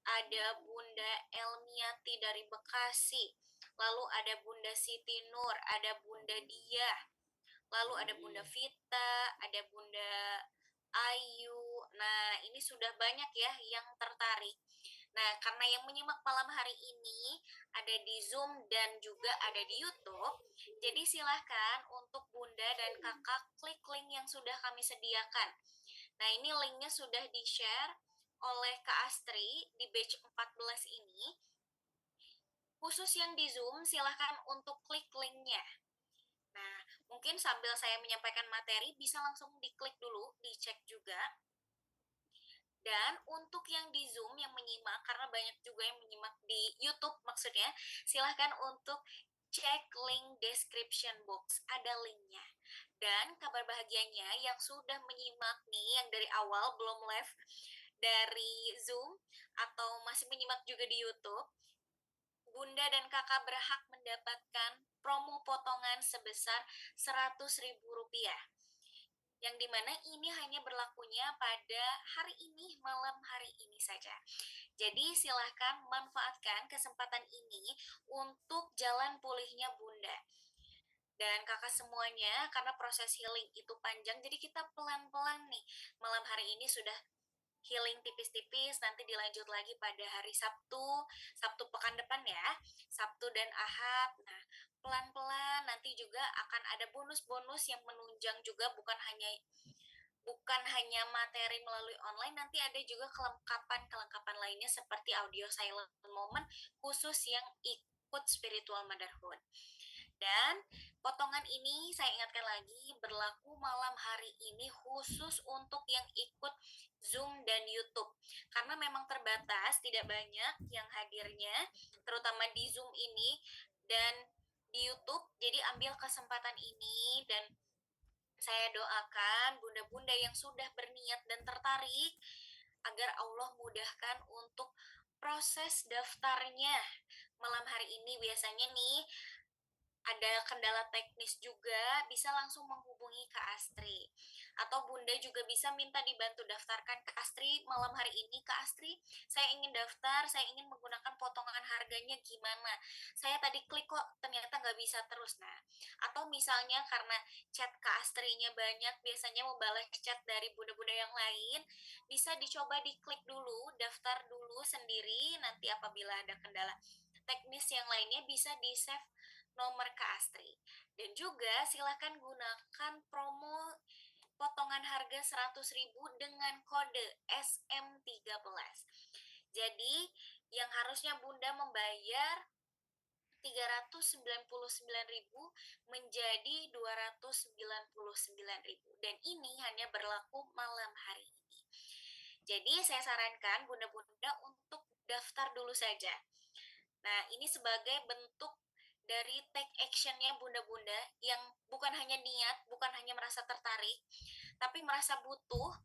[SPEAKER 1] ada Bunda Elmiati dari Bekasi, lalu ada Bunda Siti Nur, ada Bunda Dia, lalu ada Bunda Vita, ada Bunda Ayu. Nah, ini sudah banyak ya yang tertarik. Nah, karena yang menyimak malam hari ini ada di Zoom dan juga ada di YouTube, jadi silahkan untuk Bunda dan Kakak klik link yang sudah kami sediakan. Nah, ini linknya sudah di-share oleh Kak Astri di batch 14 ini. Khusus yang di Zoom, silahkan untuk klik linknya. Nah, mungkin sambil saya menyampaikan materi, bisa langsung diklik dulu, dicek juga. Dan untuk yang di Zoom yang menyimak, karena banyak juga yang menyimak di YouTube maksudnya, silahkan untuk cek link description box, ada linknya. Dan kabar bahagianya yang sudah menyimak nih, yang dari awal belum live dari Zoom, atau masih menyimak juga di YouTube, Bunda dan Kakak berhak mendapatkan promo potongan sebesar Rp100.000, yang dimana ini hanya berlakunya pada hari ini, malam hari ini saja. Jadi silahkan manfaatkan kesempatan ini untuk jalan pulihnya Bunda dan kakak semuanya, karena proses healing itu panjang, jadi kita pelan-pelan nih. Malam hari ini sudah healing tipis-tipis, nanti dilanjut lagi pada hari Sabtu pekan depan ya, Sabtu dan Ahad. Nah, pelan-pelan nanti juga akan ada bonus-bonus yang menunjang juga, bukan hanya materi melalui online, nanti ada juga kelengkapan lainnya seperti audio silent moment khusus yang ikut spiritual motherhood. Dan potongan ini saya ingatkan lagi berlaku malam hari ini khusus untuk yang ikut Zoom dan YouTube. Karena memang terbatas, tidak banyak yang hadirnya, terutama di Zoom ini dan di YouTube. Jadi ambil kesempatan ini dan saya doakan bunda-bunda yang sudah berniat dan tertarik agar Allah mudahkan untuk proses daftarnya malam hari ini. Biasanya nih ada kendala teknis juga, bisa langsung menghubungi Kak Astri. Atau Bunda juga bisa minta dibantu daftarkan Kak Astri malam hari ini. Kak Astri, saya ingin daftar, saya ingin menggunakan potongan harganya gimana? Saya tadi klik kok ternyata nggak bisa terus. Nah, atau misalnya karena chat Kak Astrinya banyak, biasanya mau balas chat dari bunda-bunda yang lain, bisa dicoba diklik dulu, daftar dulu sendiri, nanti apabila ada kendala teknis yang lainnya bisa di-save nomor Kak Astri. Dan juga silakan gunakan promo potongan harga 100.000 dengan kode SM13. Jadi yang harusnya Bunda membayar 399.000 menjadi 299.000, dan ini hanya berlaku malam hari ini. Jadi saya sarankan bunda-bunda untuk daftar dulu saja. Nah, ini sebagai bentuk dari take actionnya bunda-bunda yang bukan hanya niat, bukan hanya merasa tertarik, tapi merasa butuh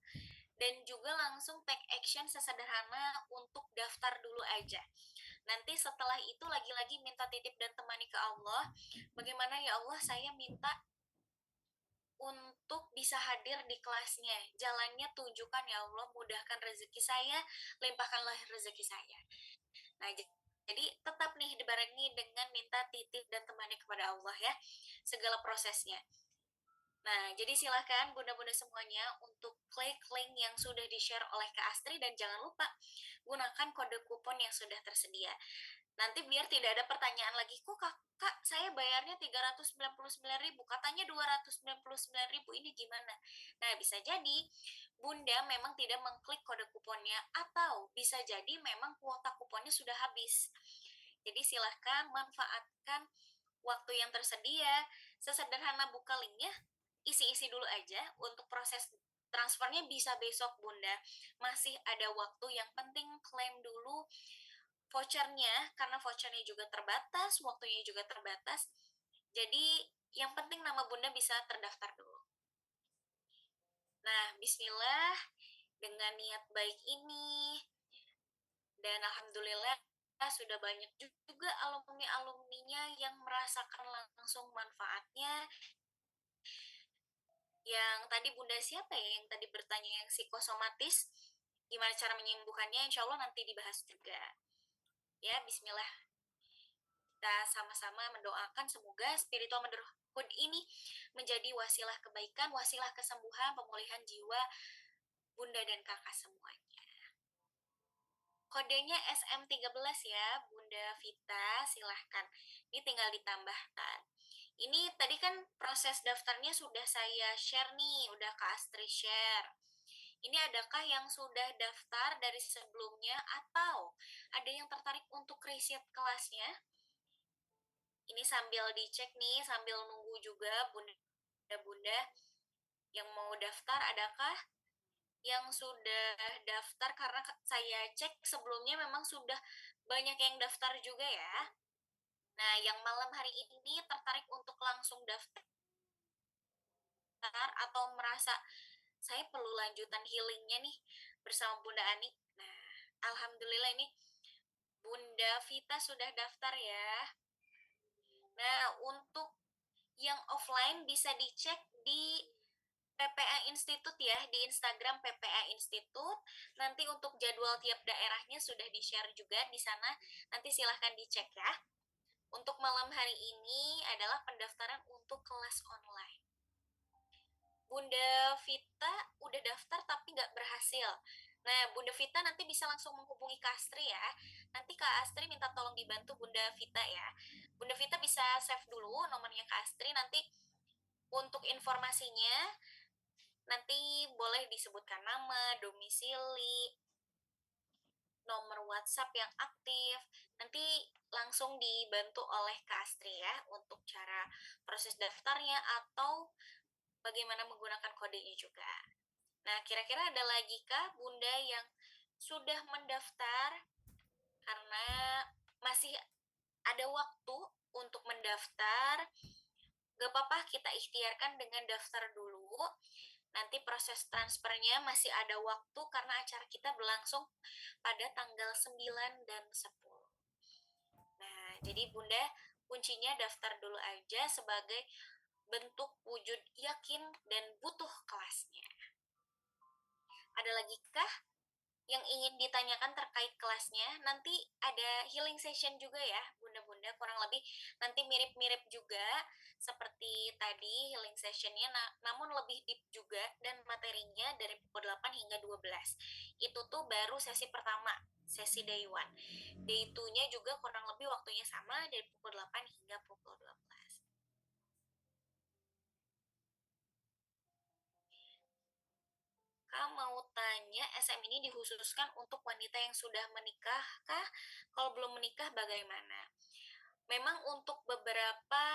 [SPEAKER 1] dan juga langsung take action sesederhana untuk daftar dulu aja. Nanti setelah itu lagi-lagi minta titip dan temani ke Allah. Bagaimana ya Allah, saya minta untuk bisa hadir di kelasnya. Jalannya tunjukkan ya Allah, mudahkan rezeki saya, limpahkanlah rezeki saya. Nah, jadi tetap nih dibarengi dengan minta titip dan temani kepada Allah ya, segala prosesnya. Nah, jadi silahkan bunda-bunda semuanya untuk klik link yang sudah di-share oleh Kak Astri dan jangan lupa gunakan kode kupon yang sudah tersedia. Nanti biar tidak ada pertanyaan lagi, kok kakak saya bayarnya 399.000, katanya 299.000, ini gimana? Nah, bisa jadi Bunda memang tidak mengklik kode kuponnya, atau bisa jadi memang kuota kuponnya sudah habis. Jadi silahkan manfaatkan waktu yang tersedia, sesederhana buka linknya, isi-isi dulu aja. Untuk proses transfernya bisa besok Bunda, masih ada waktu. Yang penting klaim dulu vouchernya, karena vouchernya juga terbatas, waktunya juga terbatas. Jadi yang penting nama Bunda bisa terdaftar dulu. Nah, bismillah, dengan niat baik ini Dan alhamdulillah sudah banyak juga alumni-alumninya yang merasakan langsung manfaatnya. Yang tadi Bunda siapa ya yang tadi bertanya yang psikosomatis, gimana cara menyembuhkannya, insya Allah nanti dibahas juga. Ya, bismillah. Kita sama-sama mendoakan semoga spiritual motherhood ini menjadi wasilah kebaikan, wasilah kesembuhan, pemulihan jiwa Bunda dan kakak semuanya. Kodenya SM13 ya, Bunda Vita, silahkan. Ini tinggal ditambahkan. Ini tadi kan proses daftarnya sudah saya share nih, udah Kak Astri share. Ini adakah yang sudah daftar dari sebelumnya atau ada yang tertarik untuk riset kelasnya? Ini sambil dicek nih, sambil nunggu juga bunda-bunda yang mau daftar, adakah yang sudah daftar? Karena saya cek sebelumnya memang sudah banyak yang daftar juga ya. Nah, yang malam hari ini tertarik untuk langsung daftar atau merasa saya perlu lanjutan healingnya nih bersama Bunda Ani. Nah, alhamdulillah ini Bunda Vita sudah daftar ya. Nah, untuk yang offline bisa dicek di PPA Institute ya, di Instagram PPA Institute. Nanti untuk jadwal tiap daerahnya sudah di-share juga di sana. Nanti silahkan dicek ya. Untuk malam hari ini adalah pendaftaran untuk kelas online. Bunda Vita udah daftar tapi nggak berhasil. Nah, Bunda Vita nanti bisa langsung menghubungi Kak Astri ya. Nanti Kak Astri minta tolong dibantu Bunda Vita ya. Bunda Vita bisa save dulu nomornya Kak Astri. Nanti untuk informasinya, nanti boleh disebutkan nama, domisili, nomor WhatsApp yang aktif. Nanti langsung dibantu oleh Kak Astri ya untuk cara proses daftarnya atau bagaimana menggunakan kodenya juga. Nah, kira-kira ada lagi kah Bunda yang sudah mendaftar? Karena masih ada waktu untuk mendaftar. Gak apa-apa, kita ikhtiarkan dengan daftar dulu. Nanti proses transfernya masih ada waktu karena acara kita berlangsung pada tanggal 9 dan 10. Nah, jadi Bunda kuncinya daftar dulu aja sebagai bentuk wujud yakin dan butuh kelasnya. Ada lagi kah yang ingin ditanyakan terkait kelasnya? Nanti ada healing session juga ya, bunda-bunda, kurang lebih nanti mirip-mirip juga seperti tadi healing sessionnya, namun lebih deep juga dan materinya dari pukul 8 hingga 12. Itu tuh baru sesi pertama, sesi day 1. Day 2-nya juga kurang lebih waktunya sama dari pukul 8 hingga pukul 12. Kak mau tanya, SM ini dikhususkan untuk wanita yang sudah menikah kah? Kalau belum menikah bagaimana? Memang untuk beberapa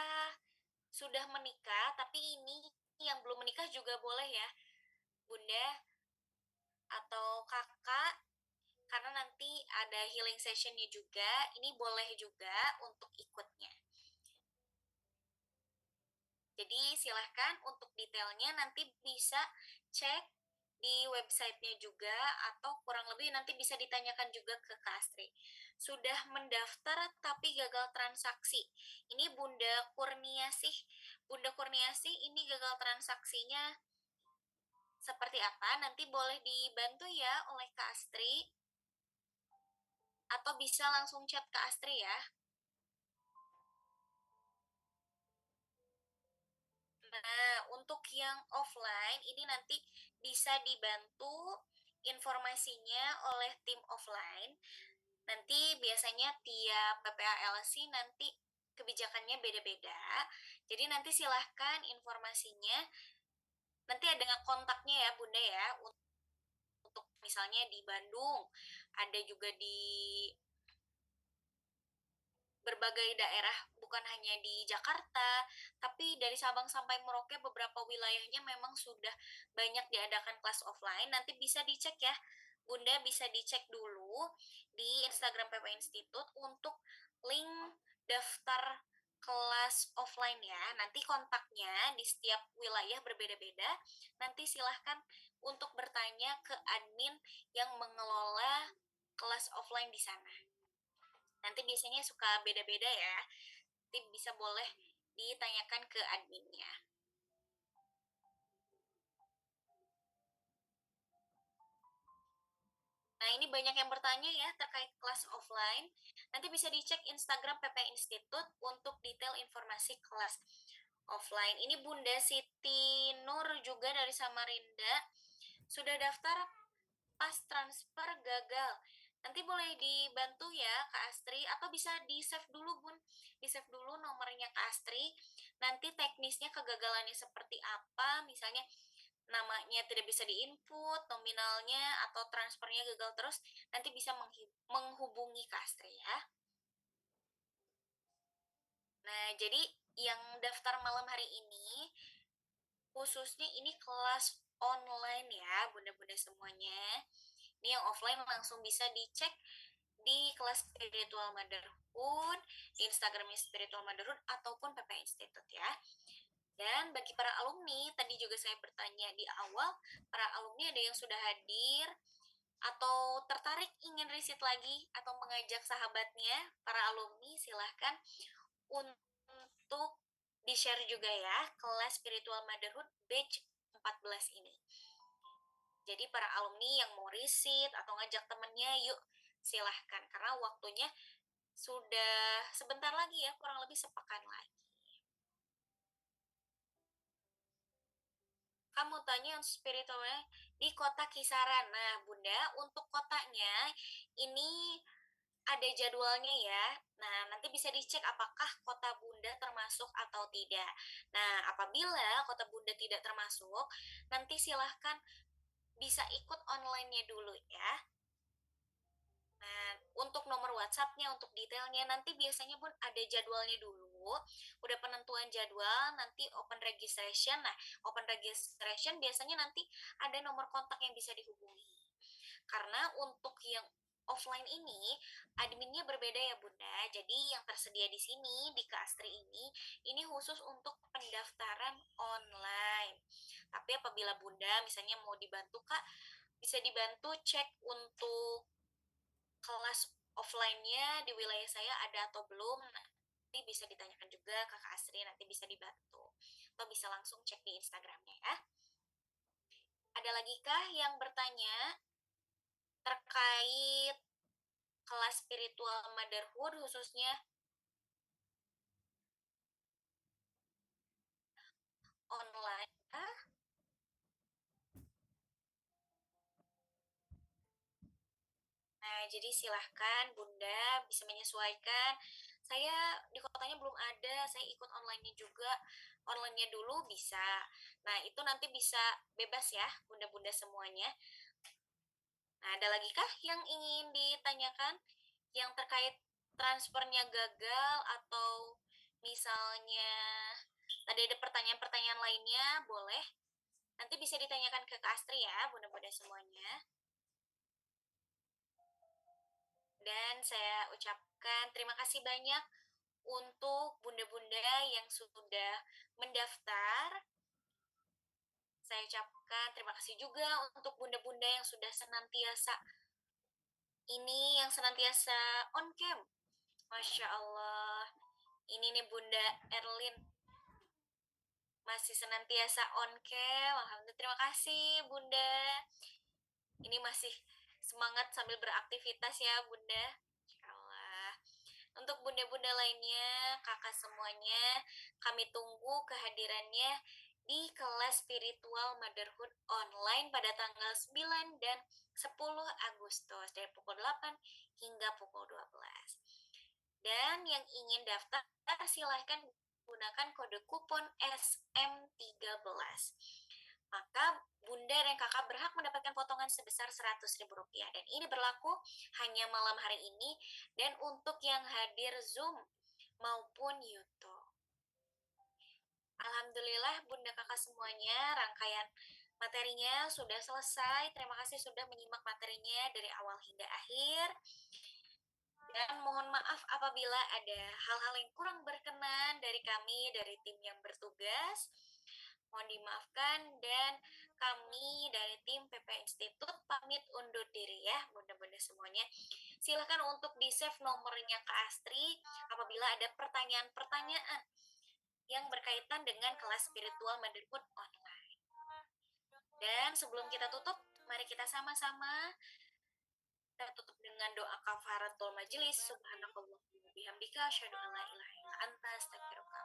[SPEAKER 1] sudah menikah, tapi ini yang belum menikah juga boleh ya, Bunda atau Kakak, karena nanti ada healing sessionnya juga, ini boleh juga untuk ikutnya. Jadi silahkan untuk detailnya nanti bisa cek di websitenya juga atau kurang lebih nanti bisa ditanyakan juga ke Kak Astri. Sudah mendaftar tapi gagal transaksi. Ini Bunda Kurniasih. Bunda Kurniasih ini gagal transaksinya seperti apa? Nanti boleh dibantu ya oleh Kak Astri. Atau bisa langsung chat Kak Astri ya. Nah, untuk yang offline ini nanti bisa dibantu informasinya oleh tim offline. Nanti biasanya tiap PPALC nanti kebijakannya beda-beda. Jadi nanti silahkan informasinya. Nanti ada kontaknya ya Bunda ya. Untuk misalnya di Bandung, ada juga di berbagai daerah, bukan hanya di Jakarta, tapi dari Sabang sampai Merauke beberapa wilayahnya memang sudah banyak diadakan kelas offline. Nanti bisa dicek ya, Bunda bisa dicek dulu di Instagram PP Institute untuk link daftar kelas offline ya. Nanti kontaknya di setiap wilayah berbeda-beda. Nanti silahkan untuk bertanya ke admin yang mengelola kelas offline di sana. Nanti biasanya suka beda-beda ya. Nanti bisa boleh ditanyakan ke adminnya. Nah, ini banyak yang bertanya ya terkait kelas offline. Nanti bisa dicek Instagram PP Institute untuk detail informasi kelas offline. Ini Bunda Siti Nur juga dari Samarinda. Sudah daftar pas transfer gagal. Nanti boleh dibantu ya Kak Astri, atau bisa di-save dulu Bun. Di-save dulu nomornya Kak Astri. Nanti teknisnya kegagalannya seperti apa, misalnya namanya tidak bisa diinput, nominalnya atau transfernya gagal terus, nanti bisa menghubungi Kak Astri ya. Nah, jadi yang daftar malam hari ini, khususnya ini kelas online ya, bunda-bunda semuanya. Ini yang offline langsung bisa dicek di kelas Spiritual Motherhood, di Instagramnya Spiritual Motherhood, ataupun PP Institute ya. Dan bagi para alumni, tadi juga saya bertanya di awal, para alumni ada yang sudah hadir atau tertarik ingin riset lagi atau mengajak sahabatnya, para alumni silahkan untuk di-share juga ya kelas Spiritual Motherhood batch 14 ini. Jadi para alumni yang mau riset atau ngajak temennya, yuk silahkan, karena waktunya sudah sebentar lagi ya, kurang lebih sepekan lagi. Kamu tanya untuk spiritualnya di kota kisaran. Nah, Bunda, untuk kotanya ini ada jadwalnya ya. Nah, nanti bisa dicek apakah kota Bunda termasuk atau tidak. Nah, apabila kota Bunda tidak termasuk, nanti silahkan bisa ikut online-nya dulu ya. Nah, untuk nomor WhatsApp-nya, untuk detailnya, nanti biasanya Bun ada jadwalnya dulu. Udah penentuan jadwal, nanti open registration. Nah, open registration biasanya nanti ada nomor kontak yang bisa dihubungi. Karena untuk yang offline ini, adminnya berbeda ya Bunda. Jadi yang tersedia di sini, di Kastri ini khusus untuk pendaftaran online. Tapi apabila Bunda misalnya mau dibantu Kak, bisa dibantu cek untuk kelas offline-nya di wilayah saya ada atau belum. Nanti bisa ditanyakan juga ke Kak Asri, nanti bisa dibantu. Atau bisa langsung cek di Instagramnya ya. Ada lagi kah yang bertanya terkait kelas spiritual motherhood khususnya online kah? Nah, jadi silahkan Bunda bisa menyesuaikan. Saya di kotanya belum ada, saya ikut online-nya juga. Online-nya dulu bisa. Nah, itu nanti bisa bebas ya, Bunda-Bunda semuanya. Nah, ada lagi kah yang ingin ditanyakan? Yang terkait transfernya gagal atau misalnya tadi ada pertanyaan-pertanyaan lainnya, boleh. Nanti bisa ditanyakan ke Kak Astri ya, Bunda-Bunda semuanya. Dan saya ucapkan terima kasih banyak untuk bunda-bunda yang sudah mendaftar. Saya ucapkan terima kasih juga untuk bunda-bunda yang sudah senantiasa on cam. Masya Allah. Ini nih Bunda Erlin masih senantiasa on cam. Alhamdulillah, terima kasih Bunda. Ini masih semangat sambil beraktivitas ya Bunda. Insya Allah. Untuk bunda-bunda lainnya, kakak semuanya, kami tunggu kehadirannya di kelas spiritual motherhood online pada tanggal 9 dan 10 Agustus dari pukul 8 hingga pukul 12. Dan yang ingin daftar silahkan gunakan kode kupon SM13. Maka bunda dan kakak berhak mendapatkan potongan sebesar Rp100.000. Dan ini berlaku hanya malam hari ini dan untuk yang hadir Zoom maupun YouTube. Alhamdulillah bunda kakak semuanya, rangkaian materinya sudah selesai. Terima kasih sudah menyimak materinya dari awal hingga akhir. Dan mohon maaf apabila ada hal-hal yang kurang berkenan dari kami, dari tim yang bertugas. Mohon dimaafkan dan kami dari tim PP Institut pamit undur diri ya, bunda-bunda semuanya. Silahkan untuk di-save nomornya ke Astri apabila ada pertanyaan-pertanyaan yang berkaitan dengan kelas spiritual motherhood online. Dan sebelum kita tutup, mari kita sama-sama kita tutup dengan doa kafaratul majelis. Subhanakallahumma bihamdika asyhadu an la ilaha illa anta astaghfiruka.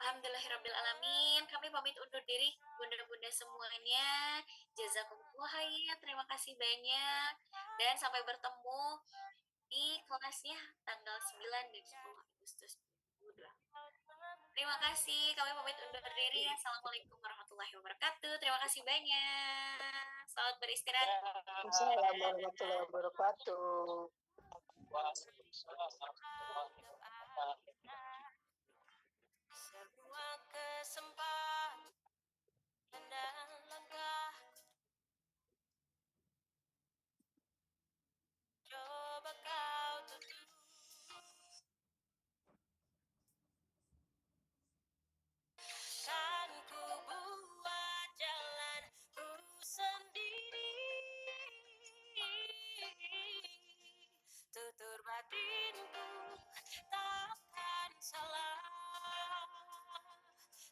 [SPEAKER 1] Alhamdulillahirabbil alamin. Kami pamit undur diri bunda-bunda semuanya. Jazakumullah khairan. Terima kasih banyak dan sampai bertemu di kelasnya tanggal 9 dan 10 Agustus 2020. Terima kasih. Kami pamit undur diri. Assalamualaikum warahmatullahi wabarakatuh. Terima kasih banyak. Selamat beristirahat.
[SPEAKER 2] Assalamualaikum warahmatullahi wabarakatuh.
[SPEAKER 1] Sebuah kesempatan dan langkah coba kau tutup. Kan ku buat jalanku sendiri. Tutur batinku takkan salah.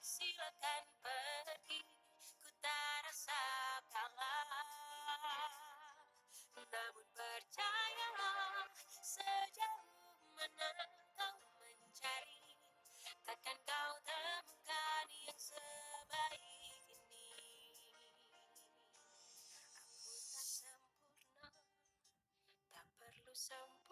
[SPEAKER 1] Silakan pergi, ku tak rasa kalah. Namun percayalah, sejauh mana kau mencari, takkan kau temukan yang sebaik ini. Aku tak sempurna, tak perlu sempurna.